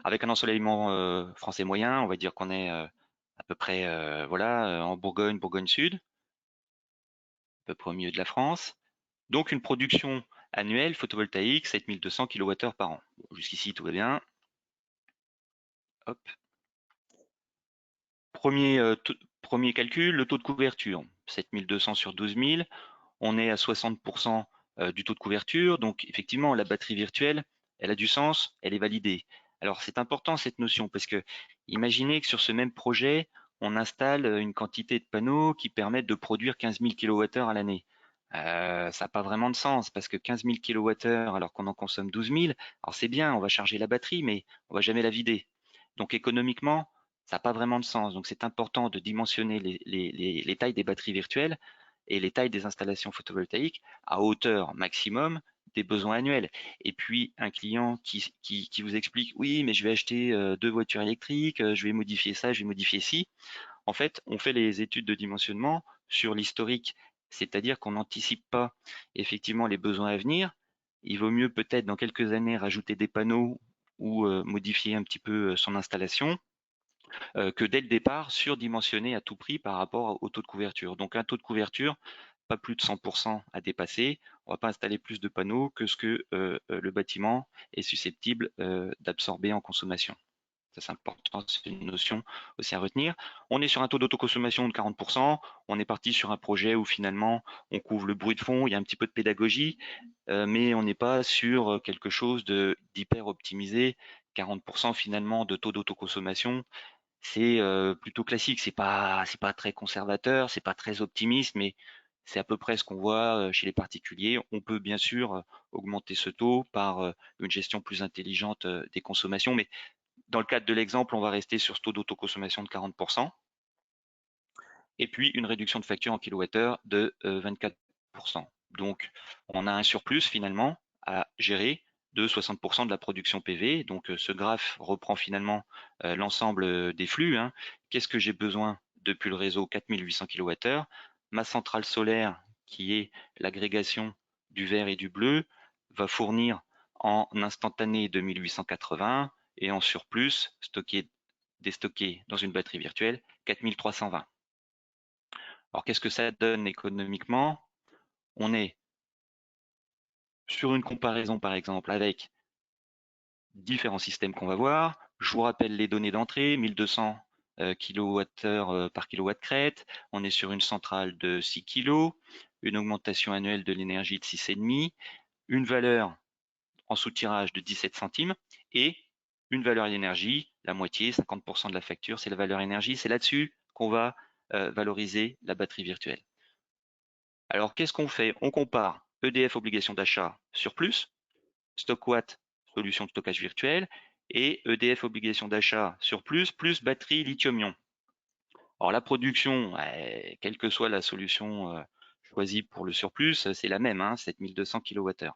avec un ensoleillement français moyen, on va dire qu'on est à peu près voilà, en Bourgogne, Bourgogne Sud, à peu près au milieu de la France. Donc une production annuelle photovoltaïque 7200 kWh par an. Bon, jusqu'ici tout va bien. Hop. Premier calcul, le taux de couverture, 7200 sur 12 000, on est à 60% du taux de couverture, donc effectivement la batterie virtuelle, elle a du sens, elle est validée. Alors c'est important cette notion parce que imaginez que sur ce même projet, on installe une quantité de panneaux qui permettent de produire 15 000 kWh à l'année. Ça n'a pas vraiment de sens parce que 15 000 kWh alors qu'on en consomme 12 000, alors c'est bien, on va charger la batterie, mais on va jamais la vider. Donc économiquement, ça n'a pas vraiment de sens. Donc c'est important de dimensionner les tailles des batteries virtuelles et les tailles des installations photovoltaïques à hauteur maximum des besoins annuels. Et puis un client qui vous explique oui mais je vais acheter 2 voitures électriques, je vais modifier ça, je vais modifier ci. En fait, on fait les études de dimensionnement sur l'historique, c'est-à-dire qu'on n'anticipe pas effectivement les besoins à venir. Il vaut mieux peut-être dans quelques années rajouter des panneaux ou modifier un petit peu son installation que dès le départ surdimensionner à tout prix par rapport au taux de couverture. Donc un taux de couverture, pas plus de 100% à dépasser. On ne va pas installer plus de panneaux que ce que le bâtiment est susceptible d'absorber en consommation. Ça, c'est important, c'est une notion aussi à retenir. On est sur un taux d'autoconsommation de 40%. On est parti sur un projet où finalement on couvre le bruit de fond, il y a un petit peu de pédagogie, mais on n'est pas sur quelque chose d'hyper optimisé. 40% finalement de taux d'autoconsommation, c'est plutôt classique. C'est pas très conservateur, c'est pas très optimiste, mais c'est à peu près ce qu'on voit chez les particuliers. On peut bien sûr augmenter ce taux par une gestion plus intelligente des consommations, mais dans le cadre de l'exemple, on va rester sur ce taux d'autoconsommation de 40%, et puis une réduction de facture en kilowattheure de 24%. Donc, on a un surplus finalement à gérer de 60% de la production PV. Donc ce graphe reprend finalement l'ensemble des flux, hein. Qu'est-ce que j'ai besoin depuis le réseau? 4800 kWh. Ma centrale solaire, qui est l'agrégation du vert et du bleu, va fournir en instantané 2880 et en surplus, déstocké dans une batterie virtuelle, 4320. Alors qu'est-ce que ça donne économiquement? On est sur une comparaison par exemple avec différents systèmes qu'on va voir. Je vous rappelle les données d'entrée, 1200 kWh par kilowatt crête. On est sur une centrale de 6 kg, une augmentation annuelle de l'énergie de 6,5, une valeur en soutirage de 17 centimes et une valeur d'énergie, la moitié, 50% de la facture, c'est la valeur énergie. C'est là-dessus qu'on va valoriser la batterie virtuelle. Alors, qu'est-ce qu'on fait? On compare EDF obligation d'achat surplus, StockWatt solution de stockage virtuel et EDF obligation d'achat surplus plus batterie lithium-ion. Alors la production, quelle que soit la solution choisie pour le surplus, c'est la même, hein, 7200 kWh.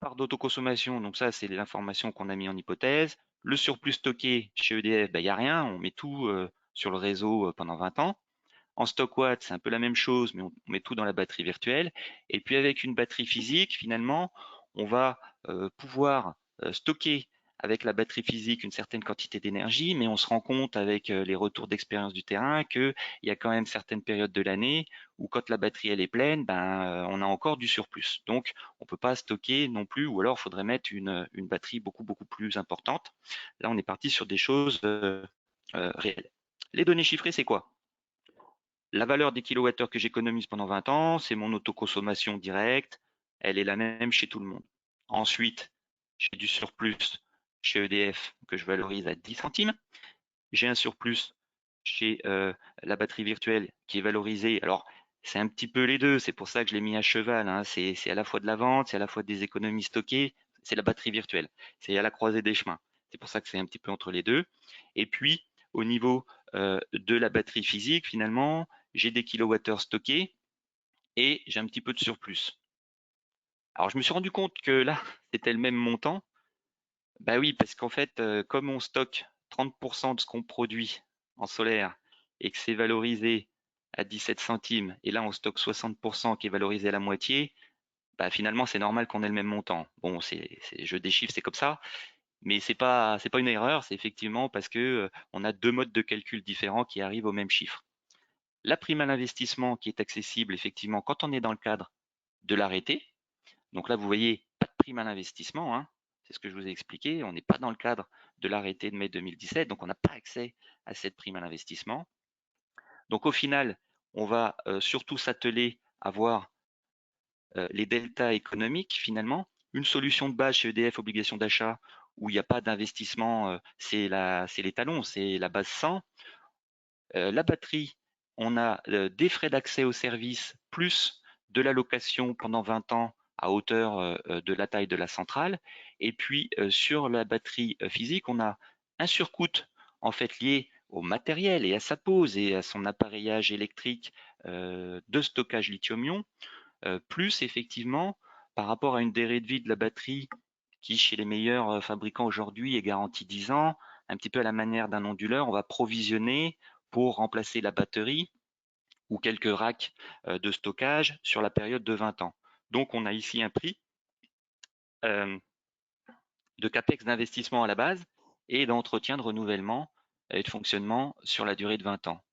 Part d'autoconsommation, donc ça c'est l'information qu'on a mis en hypothèse. Le surplus stocké chez EDF, il n'y a rien, on met tout sur le réseau pendant 20 ans. En StockWatt, c'est un peu la même chose, mais on met tout dans la batterie virtuelle. Et puis avec une batterie physique, finalement, on va pouvoir stocker avec la batterie physique une certaine quantité d'énergie, mais on se rend compte avec les retours d'expérience du terrain qu'il y a quand même certaines périodes de l'année où quand la batterie elle est pleine, on a encore du surplus. Donc on ne peut pas stocker non plus, ou alors il faudrait mettre une batterie beaucoup plus importante. Là, on est parti sur des choses réelles. Les données chiffrées, c'est quoi? La valeur des kilowattheures que j'économise pendant 20 ans, c'est mon autoconsommation directe. Elle est la même chez tout le monde. Ensuite, j'ai du surplus chez EDF que je valorise à 10 centimes. J'ai un surplus chez la batterie virtuelle qui est valorisée. Alors, c'est un petit peu les deux. C'est pour ça que je l'ai mis à cheval, hein. C'est à la fois de la vente, c'est à la fois des économies stockées. C'est la batterie virtuelle. C'est à la croisée des chemins. C'est pour ça que c'est un petit peu entre les deux. Et puis, au niveau de la batterie physique, finalement, j'ai des kilowattheures stockés et j'ai un petit peu de surplus. Alors, je me suis rendu compte que là, c'était le même montant. Bah oui, parce qu'en fait, comme on stocke 30% de ce qu'on produit en solaire et que c'est valorisé à 17 centimes, et là on stocke 60% qui est valorisé à la moitié, bah finalement c'est normal qu'on ait le même montant. Bon, jeu des chiffres, c'est comme ça, mais c'est pas une erreur, c'est effectivement parce que on a deux modes de calcul différents qui arrivent au même chiffre. La prime à l'investissement qui est accessible effectivement quand on est dans le cadre de l'arrêté. Donc là, vous voyez, pas de prime à l'investissement, hein. C'est ce que je vous ai expliqué. On n'est pas dans le cadre de l'arrêté de mai 2017, donc on n'a pas accès à cette prime à l'investissement. Donc au final, on va surtout s'atteler à voir les deltas économiques finalement. Une solution de base chez EDF, obligation d'achat, où il n'y a pas d'investissement, c'est les talons, c'est la base 100. La batterie, on a des frais d'accès au service plus de l'allocation pendant 20 ans à hauteur de la taille de la centrale. Et puis sur la batterie physique, on a un surcoût en fait lié au matériel et à sa pose et à son appareillage électrique de stockage lithium-ion, plus effectivement par rapport à une durée de vie de la batterie qui, chez les meilleurs fabricants aujourd'hui, est garantie 10 ans, un petit peu à la manière d'un onduleur, on va provisionner pour remplacer la batterie ou quelques racks de stockage sur la période de 20 ans. Donc on a ici un prix de capex d'investissement à la base et d'entretien de renouvellement et de fonctionnement sur la durée de 20 ans.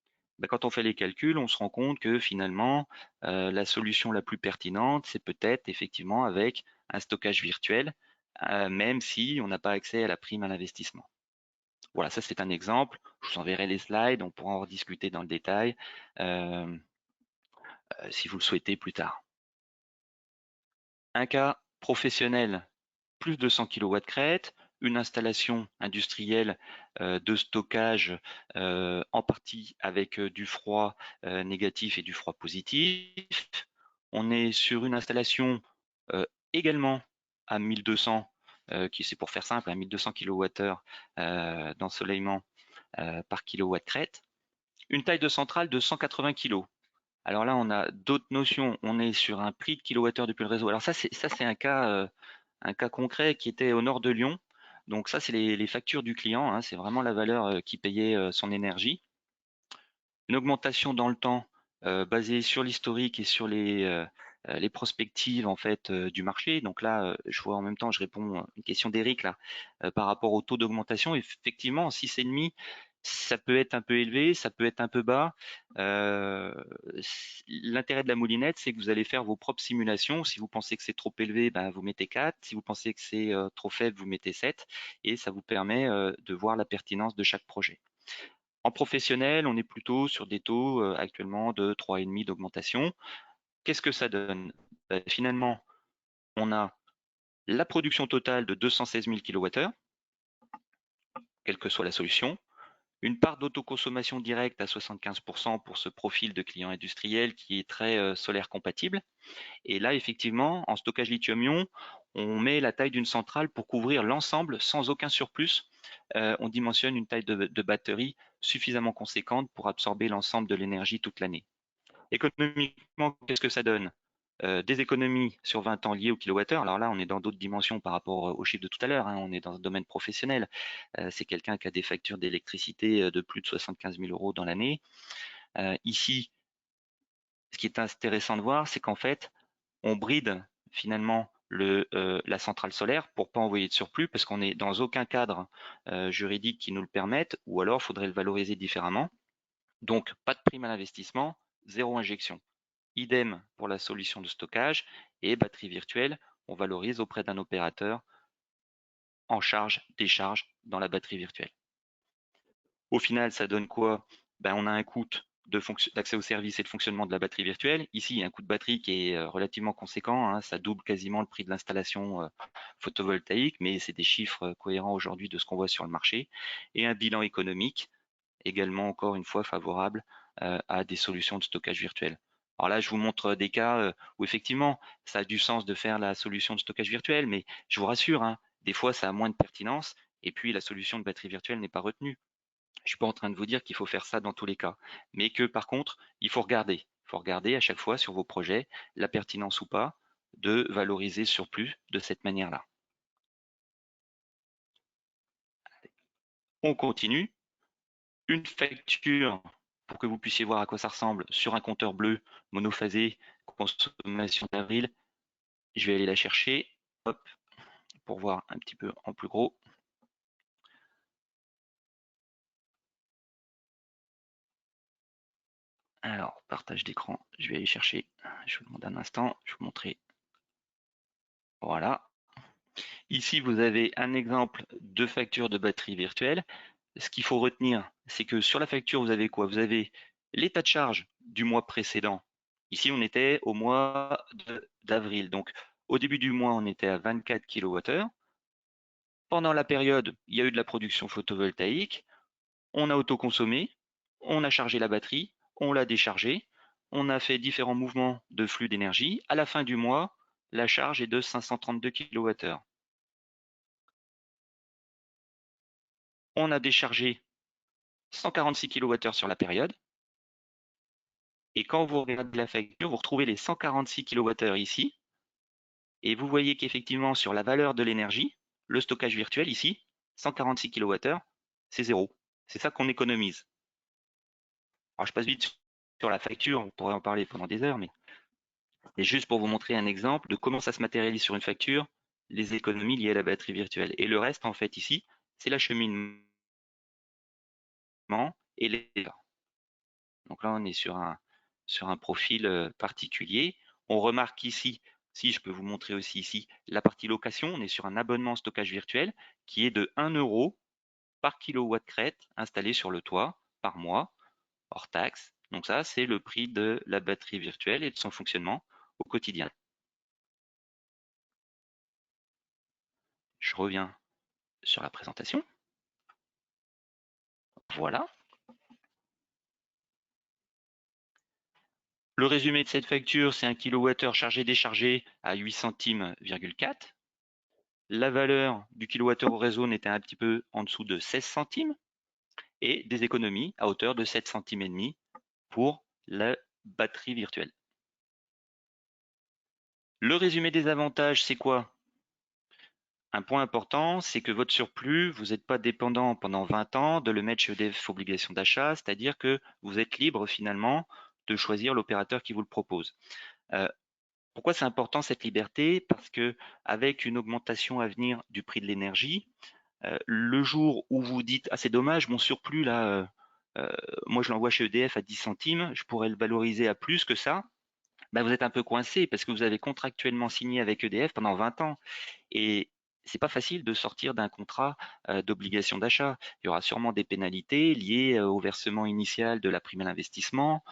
Quand on fait les calculs, on se rend compte que finalement, la solution la plus pertinente, c'est peut-être effectivement avec un stockage virtuel, même si on n'a pas accès à la prime à l'investissement. Voilà, ça c'est un exemple. Je vous enverrai les slides, on pourra en rediscuter dans le détail si vous le souhaitez plus tard. Un cas professionnel, plus de 100 kW crête, une installation industrielle de stockage en partie avec du froid négatif et du froid positif. On est sur une installation également à 1200, qui c'est pour faire simple, à 1200 kWh d'ensoleillement par kilowatt crête. Une taille de centrale de 180 kg. Alors là, on a d'autres notions. On est sur un prix de kilowattheure depuis le réseau. Alors ça, c'est un cas un cas concret qui était au nord de Lyon. Donc ça, c'est les factures du client, hein, c'est vraiment la valeur qui payait son énergie. Une augmentation dans le temps basée sur l'historique et sur les prospectives en fait du marché. Donc là, je vois en même temps, je réponds à une question d'Eric là par rapport au taux d'augmentation. Effectivement, 6,5, ça peut être un peu élevé, ça peut être un peu bas. L'intérêt de la moulinette, c'est que vous allez faire vos propres simulations. Si vous pensez que c'est trop élevé, ben, vous mettez 4. Si vous pensez que c'est trop faible, vous mettez 7. Et ça vous permet de voir la pertinence de chaque projet. En professionnel, on est plutôt sur des taux actuellement de 3,5 d'augmentation. Qu'est-ce que ça donne? Finalement, on a la production totale de 216 000 kWh, quelle que soit la solution, une part d'autoconsommation directe à 75% pour ce profil de client industriel qui est très solaire compatible. Et là, effectivement, en stockage lithium-ion, on met la taille d'une centrale pour couvrir l'ensemble sans aucun surplus. On dimensionne une taille de batterie suffisamment conséquente pour absorber l'ensemble de l'énergie toute l'année. Économiquement, qu'est-ce que ça donne? Des économies sur 20 ans liées au kilowattheure. Alors là, on est dans d'autres dimensions par rapport au chiffre de tout à l'heure, hein. On est dans un domaine professionnel. C'est quelqu'un qui a des factures d'électricité de plus de 75 000 euros dans l'année. Ici, ce qui est intéressant de voir, c'est qu'en fait, on bride finalement la centrale solaire pour pas envoyer de surplus parce qu'on n'est dans aucun cadre juridique qui nous le permette, ou alors il faudrait le valoriser différemment. Donc, pas de prime à l'investissement, zéro injection. Idem pour la solution de stockage et batterie virtuelle, on valorise auprès d'un opérateur en charge, décharge dans la batterie virtuelle. Au final, ça donne quoi? Ben, on a un coût d'accès au service et de fonctionnement de la batterie virtuelle. Ici, il y a un coût de batterie qui est relativement conséquent, hein, ça double quasiment le prix de l'installation photovoltaïque, mais c'est des chiffres cohérents aujourd'hui de ce qu'on voit sur le marché. Et un bilan économique également encore une fois favorable à des solutions de stockage virtuel. Alors là, je vous montre des cas où effectivement, ça a du sens de faire la solution de stockage virtuel, mais je vous rassure, hein, des fois, ça a moins de pertinence, et puis la solution de batterie virtuelle n'est pas retenue. Je suis pas en train de vous dire qu'il faut faire ça dans tous les cas, mais que par contre, il faut regarder. Il faut regarder à chaque fois sur vos projets la pertinence ou pas de valoriser le surplus de cette manière-là. On continue. Une facture pour que vous puissiez voir à quoi ça ressemble sur un compteur bleu monophasé, consommation d'avril. Je vais aller la chercher, hop, pour voir un petit peu en plus gros. Alors, partage d'écran, je vais aller chercher, je vous demande un instant, je vais vous montrer. Voilà. Ici, vous avez un exemple de facture de batterie virtuelle. Ce qu'il faut retenir, c'est que sur la facture, vous avez quoi? Vous avez l'état de charge du mois précédent. Ici, on était au mois d'avril. Donc, au début du mois, on était à 24 kWh. Pendant la période, il y a eu de la production photovoltaïque. On a autoconsommé, on a chargé la batterie, on l'a déchargée, on a fait différents mouvements de flux d'énergie. À la fin du mois, la charge est de 532 kWh. On a déchargé 146 kWh sur la période. Et quand vous regardez la facture, vous retrouvez les 146 kWh ici. Et vous voyez qu'effectivement, sur la valeur de l'énergie, le stockage virtuel ici, 146 kWh, c'est zéro. C'est ça qu'on économise. Alors, je passe vite sur la facture, on pourrait en parler pendant des heures, mais c'est juste pour vous montrer un exemple de comment ça se matérialise sur une facture, les économies liées à la batterie virtuelle. Et le reste, en fait, ici, c'est l'acheminement et les. Donc là, on est sur un profil particulier. On remarque ici, si je peux vous montrer aussi ici, la partie location, on est sur un abonnement stockage virtuel qui est de 1 euro par kilowatt crête installé sur le toit par mois, hors taxe. Donc ça, c'est le prix de la batterie virtuelle et de son fonctionnement au quotidien. Je reviens sur la présentation. Voilà. Le résumé de cette facture, c'est un kilowattheure chargé-déchargé à 8 centimes,4. La valeur du kilowattheure au réseau n'était un petit peu en dessous de 16 centimes et des économies à hauteur de 7 centimes et demi pour la batterie virtuelle. Le résumé des avantages, c'est quoi? Un point important, c'est que votre surplus, vous n'êtes pas dépendant pendant 20 ans de le mettre chez EDF obligation d'achat, c'est-à-dire que vous êtes libre finalement de choisir l'opérateur qui vous le propose. Pourquoi c'est important cette liberté? Parce que avec une augmentation à venir du prix de l'énergie, le jour où vous dites ah c'est dommage mon surplus là, moi je l'envoie chez EDF à 10 centimes, je pourrais le valoriser à plus que ça. Bah, vous êtes un peu coincé parce que vous avez contractuellement signé avec EDF pendant 20 ans et c'est pas facile de sortir d'un contrat d'obligation d'achat. Il y aura sûrement des pénalités liées au versement initial de la prime à l'investissement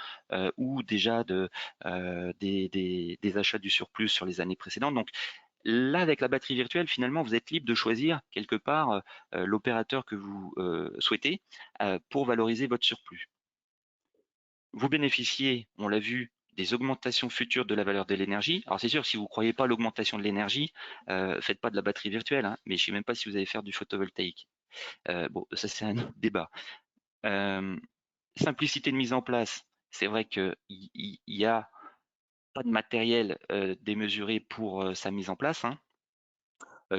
ou déjà des achats du surplus sur les années précédentes. Donc là, avec la batterie virtuelle, finalement, vous êtes libre de choisir quelque part l'opérateur que vous souhaitez pour valoriser votre surplus. Vous bénéficiez, on l'a vu, des augmentations futures de la valeur de l'énergie. Alors c'est sûr, si vous ne croyez pas à l'augmentation de l'énergie, faites pas de la batterie virtuelle, hein, mais je ne sais même pas si vous allez faire du photovoltaïque. Bon, ça c'est un autre débat. Simplicité de mise en place. C'est vrai qu'il y a pas de matériel démesuré pour sa mise en place, hein.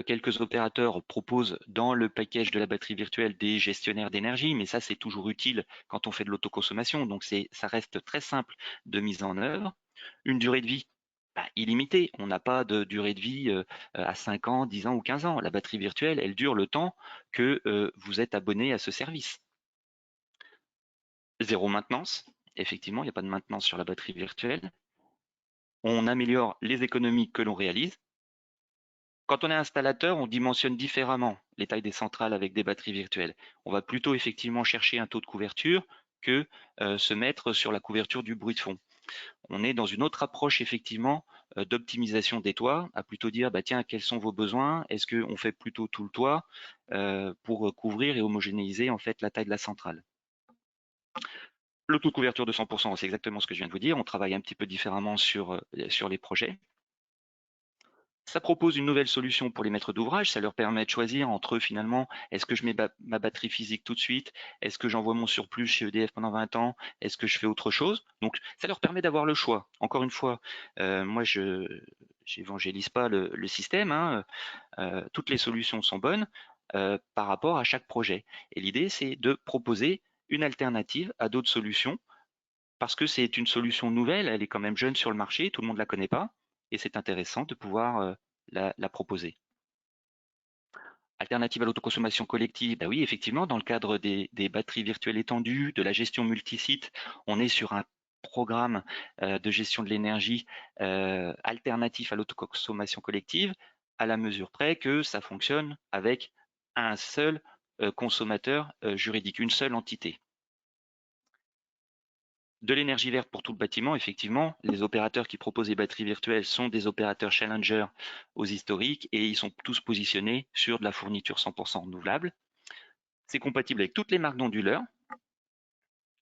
Quelques opérateurs proposent dans le package de la batterie virtuelle des gestionnaires d'énergie, mais ça c'est toujours utile quand on fait de l'autoconsommation, donc ça reste très simple de mise en œuvre. Une durée de vie illimitée, on n'a pas de durée de vie à 5 ans, 10 ans ou 15 ans. La batterie virtuelle, elle dure le temps que vous êtes abonné à ce service. Zéro maintenance, effectivement, il n'y a pas de maintenance sur la batterie virtuelle. On améliore les économies que l'on réalise. Quand on est installateur, on dimensionne différemment les tailles des centrales avec des batteries virtuelles. On va plutôt effectivement chercher un taux de couverture que se mettre sur la couverture du bruit de fond. On est dans une autre approche effectivement d'optimisation des toits, à plutôt dire bah tiens quels sont vos besoins, est-ce qu'on fait plutôt tout le toit pour couvrir et homogénéiser en fait la taille de la centrale. Le taux de couverture de 100%, c'est exactement ce que je viens de vous dire. On travaille un petit peu différemment sur les projets. Ça propose une nouvelle solution pour les maîtres d'ouvrage, ça leur permet de choisir entre finalement, est-ce que je mets ma batterie physique tout de suite, est-ce que j'envoie mon surplus chez EDF pendant 20 ans, est-ce que je fais autre chose? Donc ça leur permet d'avoir le choix. Encore une fois, moi je j'évangélise pas le système, hein, toutes les solutions sont bonnes par rapport à chaque projet. Et l'idée c'est de proposer une alternative à d'autres solutions parce que c'est une solution nouvelle, elle est quand même jeune sur le marché, tout le monde ne la connaît pas, et c'est intéressant de pouvoir la proposer. Alternative à l'autoconsommation collective, bah oui, effectivement, dans le cadre des batteries virtuelles étendues, de la gestion multisite, on est sur un programme de gestion de l'énergie alternatif à l'autoconsommation collective, à la mesure près que ça fonctionne avec un seul consommateur juridique, une seule entité. De l'énergie verte pour tout le bâtiment, effectivement, les opérateurs qui proposent des batteries virtuelles sont des opérateurs challenger aux historiques et ils sont tous positionnés sur de la fourniture 100% renouvelable. C'est compatible avec toutes les marques d'onduleurs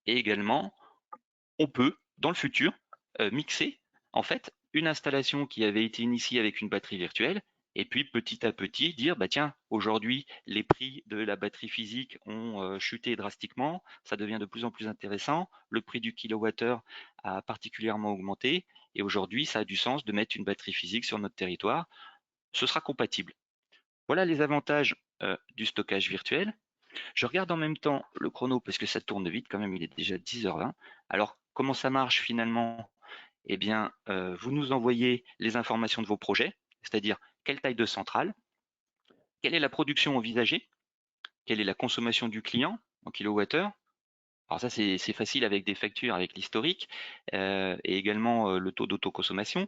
et également, on peut, dans le futur, mixer en fait une installation qui avait été initiée avec une batterie virtuelle et puis petit à petit dire bah tiens aujourd'hui les prix de la batterie physique ont chuté drastiquement, ça devient de plus en plus intéressant, le prix du kilowattheure a particulièrement augmenté et aujourd'hui ça a du sens de mettre une batterie physique sur notre territoire, ce sera compatible. Voilà les avantages du stockage virtuel. Je regarde en même temps le chrono parce que ça tourne vite quand même, il est déjà 10h20. Alors comment ça marche finalement? Eh bien, vous nous envoyez les informations de vos projets, c'est-à-dire quelle taille de centrale, quelle est la production envisagée, quelle est la consommation du client en kilowattheure. Alors ça, c'est facile avec des factures, avec l'historique, et également le taux d'autoconsommation.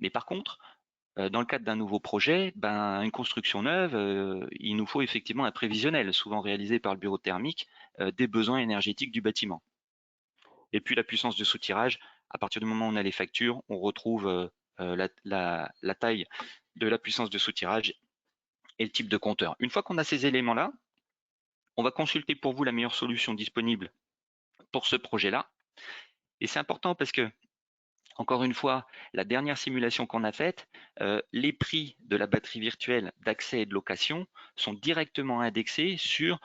Mais par contre, dans le cadre d'un nouveau projet, une construction neuve, il nous faut effectivement un prévisionnel, souvent réalisé par le bureau thermique, des besoins énergétiques du bâtiment. Et puis la puissance de soutirage, à partir du moment où on a les factures, on retrouve la taille de la puissance de soutirage et le type de compteur. Une fois qu'on a ces éléments-là, on va consulter pour vous la meilleure solution disponible pour ce projet-là. Et c'est important parce que, encore une fois, la dernière simulation qu'on a faite, les prix de la batterie virtuelle d'accès et de location sont directement indexés sur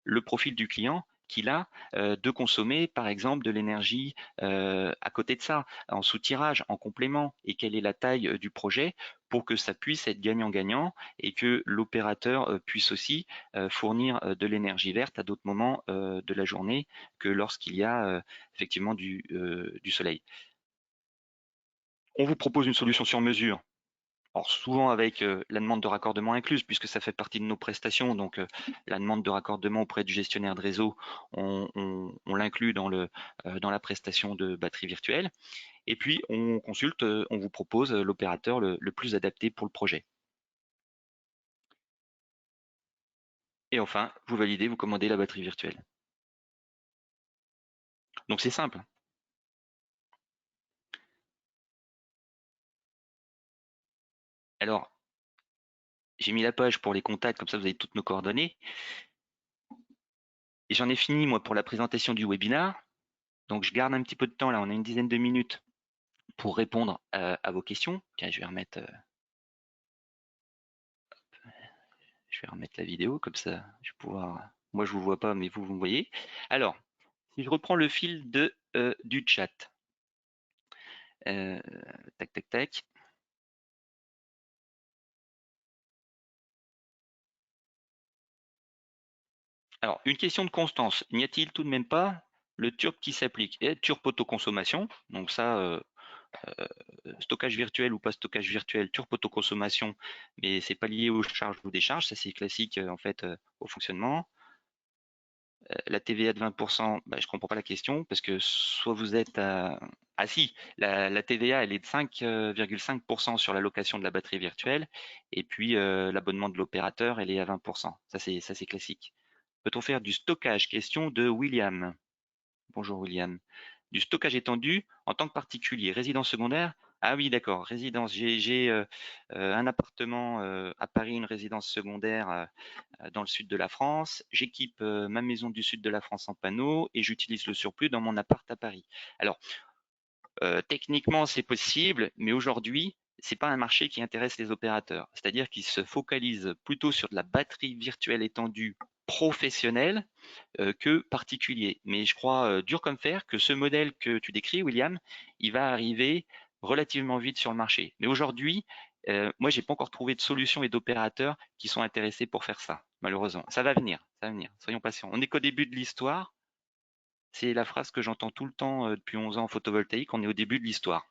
le profil du client qu'il a de consommer, par exemple, de l'énergie à côté de ça, en soutirage, en complément, et quelle est la taille du projet pour que ça puisse être gagnant-gagnant et que l'opérateur puisse aussi fournir de l'énergie verte à d'autres moments de la journée que lorsqu'il y a effectivement du soleil. On vous propose une solution sur mesure. Alors souvent avec la demande de raccordement incluse, puisque ça fait partie de nos prestations, donc la demande de raccordement auprès du gestionnaire de réseau, on l'inclut dans la prestation de batterie virtuelle. Et puis on consulte, on vous propose l'opérateur le plus adapté pour le projet. Et enfin, vous validez, vous commandez la batterie virtuelle. Donc c'est simple. Alors, j'ai mis la page pour les contacts, comme ça vous avez toutes nos coordonnées. Et j'en ai fini, moi, pour la présentation du webinar. Donc je garde un petit peu de temps, là, on a une dizaine de minutes pour répondre à vos questions. Tiens, je vais remettre la vidéo, comme ça je vais pouvoir. Moi, je vous vois pas, mais vous me voyez. Alors, si je reprends le fil du chat. Tac, tac, tac. Alors, une question de constance. N'y a-t-il tout de même pas le TURP qui s'applique? Et TURP autoconsommation, donc ça, stockage virtuel ou pas stockage virtuel, TURP autoconsommation, mais c'est pas lié aux charges ou décharges, ça c'est classique en fait au fonctionnement. La TVA de 20%, bah, je comprends pas la question, parce que soit vous êtes à... Ah si, la TVA, elle est de 5,5% sur la location de la batterie virtuelle, et puis l'abonnement de l'opérateur, elle est à 20%. Ça, c'est classique. Peut-on faire du stockage? Question de William. Bonjour William. Du stockage étendu en tant que particulier, résidence secondaire? Ah oui, d'accord, résidence. J'ai un appartement à Paris, une résidence secondaire dans le sud de la France. J'équipe ma maison du sud de la France en panneaux et j'utilise le surplus dans mon appart à Paris. Alors, techniquement, c'est possible, mais aujourd'hui, c'est pas un marché qui intéresse les opérateurs. C'est-à-dire qu'ils se focalisent plutôt sur de la batterie virtuelle étendue professionnelle que particulier. Mais je crois dur comme fer que ce modèle que tu décris, William, il va arriver relativement vite sur le marché. Mais aujourd'hui, moi, j'ai pas encore trouvé de solution et d'opérateurs qui sont intéressés pour faire ça, malheureusement. Ça va venir, ça va venir. Soyons patients. On n'est qu'au début de l'histoire. C'est la phrase que j'entends tout le temps depuis 11 ans en photovoltaïque. On est au début de l'histoire.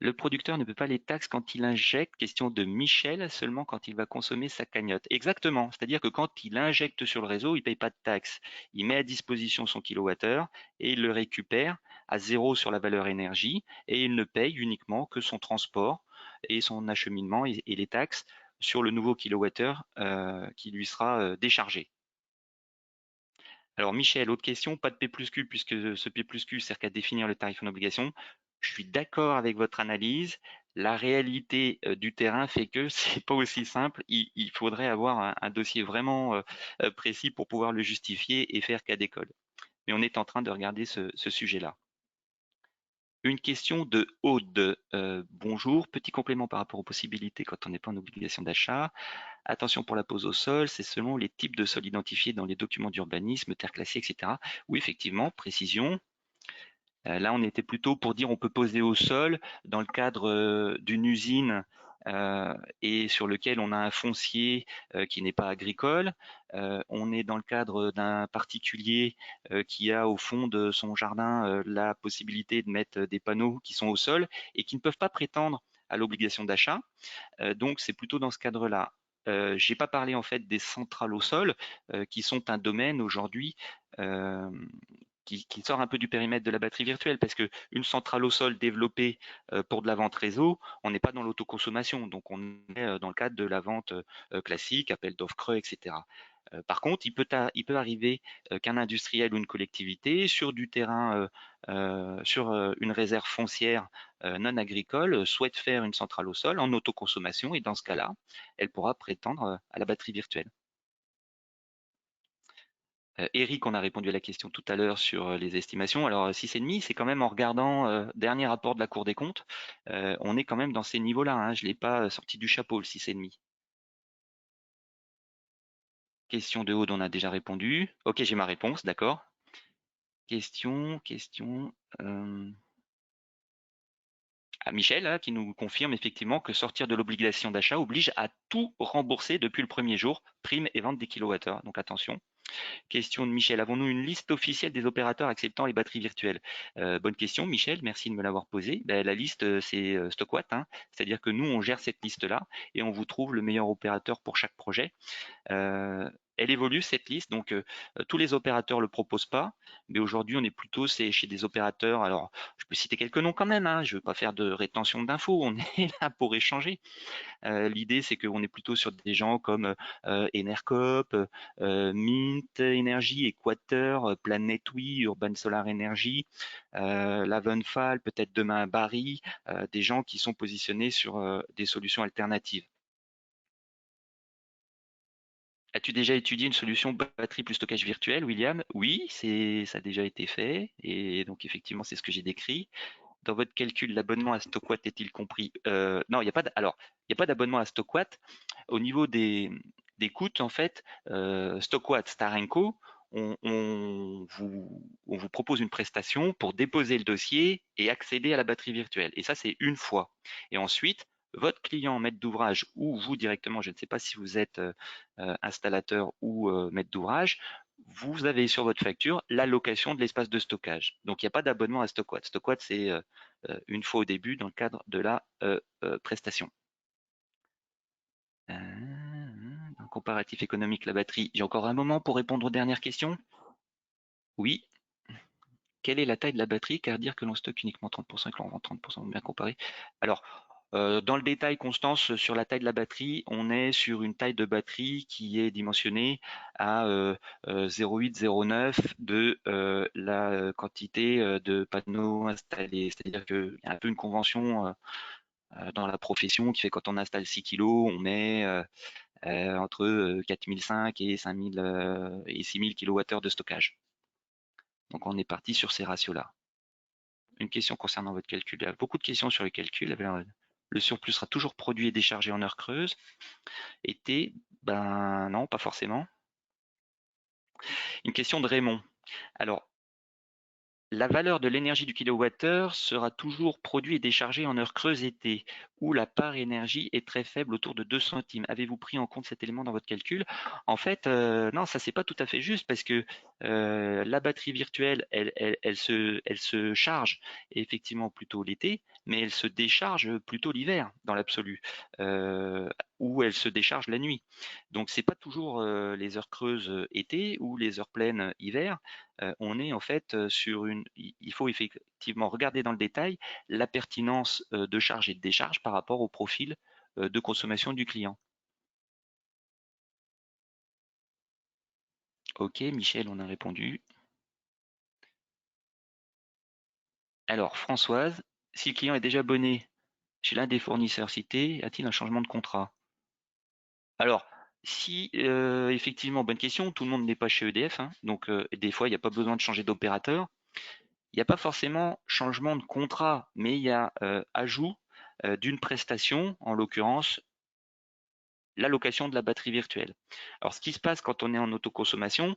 Le producteur ne peut pas les taxes quand il injecte, question de Michel, seulement quand il va consommer sa cagnotte. Exactement, c'est-à-dire que quand il injecte sur le réseau, il ne paye pas de taxes. Il met à disposition son kilowattheure et il le récupère à zéro sur la valeur énergie et il ne paye uniquement que son transport et son acheminement et les taxes sur le nouveau kilowattheure qui lui sera déchargé. Alors Michel, autre question, pas de P plus Q puisque ce P plus Q sert qu'à définir le tarif en obligation. Je suis d'accord avec votre analyse. La réalité du terrain fait que c'est pas aussi simple. Il faudrait avoir un dossier vraiment précis pour pouvoir le justifier et faire cas d'école. Mais on est en train de regarder ce sujet-là. Une question de Aude. Bonjour, petit complément par rapport aux possibilités quand on n'est pas en obligation d'achat. Attention pour la pose au sol, c'est selon les types de sol identifiés dans les documents d'urbanisme, terre classée, etc. Oui, effectivement, précision. Là, on était plutôt pour dire on peut poser au sol dans le cadre d'une usine et sur lequel on a un foncier qui n'est pas agricole. On est dans le cadre d'un particulier qui a au fond de son jardin la possibilité de mettre des panneaux qui sont au sol et qui ne peuvent pas prétendre à l'obligation d'achat. Donc, c'est plutôt dans ce cadre-là. J'ai pas parlé en fait des centrales au sol qui sont un domaine aujourd'hui qui sort un peu du périmètre de la batterie virtuelle parce que une centrale au sol développée pour de la vente réseau, on n'est pas dans l'autoconsommation, donc on est dans le cadre de la vente classique, appel d'offres creux, etc. Par contre, il peut arriver qu'un industriel ou une collectivité sur du terrain, sur une réserve foncière non agricole, souhaite faire une centrale au sol en autoconsommation et dans ce cas-là, elle pourra prétendre à la batterie virtuelle. Eric, on a répondu à la question tout à l'heure sur les estimations. Alors 6,5, c'est quand même en regardant dernier rapport de la Cour des comptes, on est quand même dans ces niveaux-là. Hein. Je ne l'ai pas sorti du chapeau, le 6,5. Question de Aude, on a déjà répondu. Ok, j'ai ma réponse, d'accord. Question. Michel, qui nous confirme effectivement que sortir de l'obligation d'achat oblige à tout rembourser depuis le premier jour, prime et vente des kilowattheures. Donc attention. Question de Michel, avons-nous une liste officielle des opérateurs acceptant les batteries virtuelles? Bonne question, Michel, merci de me l'avoir posée. La liste, c'est Stockwatt, c'est-à-dire que nous, on gère cette liste-là et on vous trouve le meilleur opérateur pour chaque projet. Elle évolue cette liste, donc tous les opérateurs le proposent pas, mais aujourd'hui on est plutôt c'est chez des opérateurs. Alors je peux citer quelques noms quand même, je ne veux pas faire de rétention d'infos, on est là pour échanger. L'idée c'est qu'on est plutôt sur des gens comme Enercop, Mint Energy, Equateur, Planetwi, Urban Solar Energy, Lavenfal, peut-être demain Barry, des gens qui sont positionnés sur des solutions alternatives. As-tu déjà étudié une solution batterie plus stockage virtuel, William? Oui, ça a déjà été fait, et donc effectivement, c'est ce que j'ai décrit. Dans votre calcul, l'abonnement à StockWatt est-il compris? Non, il n'y a pas il n'y a pas d'abonnement à StockWatt. Au niveau des coûts, en fait, StockWatt, Starenco, on vous propose une prestation pour déposer le dossier et accéder à la batterie virtuelle. Et ça, c'est une fois. Et ensuite, votre client maître d'ouvrage ou vous directement, je ne sais pas si vous êtes installateur ou maître d'ouvrage, vous avez sur votre facture l'allocation de l'espace de stockage. Donc, il n'y a pas d'abonnement à StockWatt. StockWatt, c'est une fois au début dans le cadre de la prestation. Un comparatif économique, la batterie. J'ai encore un moment pour répondre aux dernières questions. Oui. Quelle est la taille de la batterie? Car dire que l'on stocke uniquement 30% et que l'on vend 30%, bien comparé. Alors, dans le détail, Constance, sur la taille de la batterie, on est sur une taille de batterie qui est dimensionnée à 0,8-0,9 de la quantité de panneaux installés. C'est-à-dire qu'il y a un peu une convention dans la profession qui fait quand on installe 6 kg, on met entre 4005 et 5000 et 6000 kWh de stockage. Donc on est parti sur ces ratios-là. Une question concernant votre calcul. Il y a beaucoup de questions sur le calcul. Le surplus sera toujours produit et déchargé en heure creuse. Été, ben non, pas forcément. Une question de Raymond. Alors, la valeur de l'énergie du kilowattheure sera toujours produit et déchargé en heure creuse été, où la part énergie est très faible, autour de 2 centimes. Avez-vous pris en compte cet élément dans votre calcul? En fait, non, ça c'est pas tout à fait juste parce que la batterie virtuelle, elle se charge effectivement plutôt l'été, mais elle se décharge plutôt l'hiver dans l'absolu, ou elle se décharge la nuit. Donc c'est pas toujours les heures creuses été ou les heures pleines hiver. On est en fait sur il faut effectivement regarder dans le détail la pertinence de charge et de décharge par rapport au profil de consommation du client. Ok, Michel, on a répondu. Alors, Françoise, si le client est déjà abonné chez l'un des fournisseurs cités, a-t-il un changement de contrat? Alors, si effectivement, bonne question, tout le monde n'est pas chez EDF, donc des fois, il n'y a pas besoin de changer d'opérateur. Il n'y a pas forcément changement de contrat, mais il y a ajout d'une prestation, en l'occurrence l'allocation de la batterie virtuelle. Alors, ce qui se passe quand on est en autoconsommation,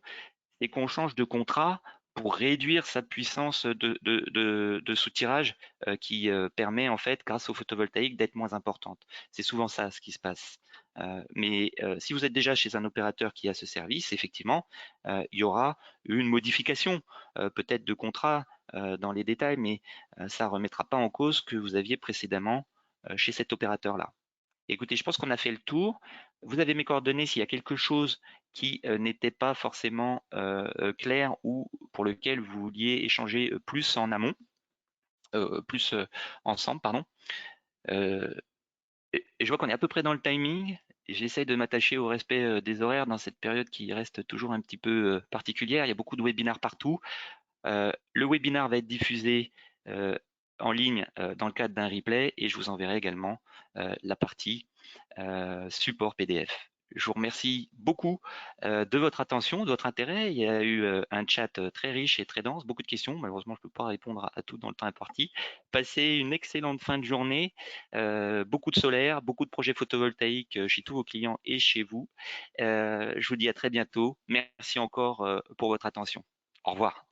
c'est qu'on change de contrat pour réduire sa puissance de soutirage qui permet en fait, grâce au photovoltaïque, d'être moins importante. C'est souvent ça ce qui se passe. Mais si vous êtes déjà chez un opérateur qui a ce service, effectivement, il y aura une modification peut-être de contrat dans les détails, mais ça ne remettra pas en cause ce que vous aviez précédemment chez cet opérateur-là. Écoutez, je pense qu'on a fait le tour. Vous avez mes coordonnées s'il y a quelque chose qui n'était pas forcément clair ou pour lequel vous vouliez échanger plus en amont, plus ensemble, pardon. Et je vois qu'on est à peu près dans le timing. J'essaie de m'attacher au respect des horaires dans cette période qui reste toujours un petit peu particulière. Il y a beaucoup de webinaires partout. Le webinar va être diffusé en ligne dans le cadre d'un replay et je vous enverrai également la partie support PDF. Je vous remercie beaucoup de votre attention, de votre intérêt. Il y a eu un chat très riche et très dense, beaucoup de questions. Malheureusement, je ne peux pas répondre à tout dans le temps imparti. Passez une excellente fin de journée. Beaucoup de solaire, beaucoup de projets photovoltaïques chez tous vos clients et chez vous. Je vous dis à très bientôt. Merci encore pour votre attention. Au revoir.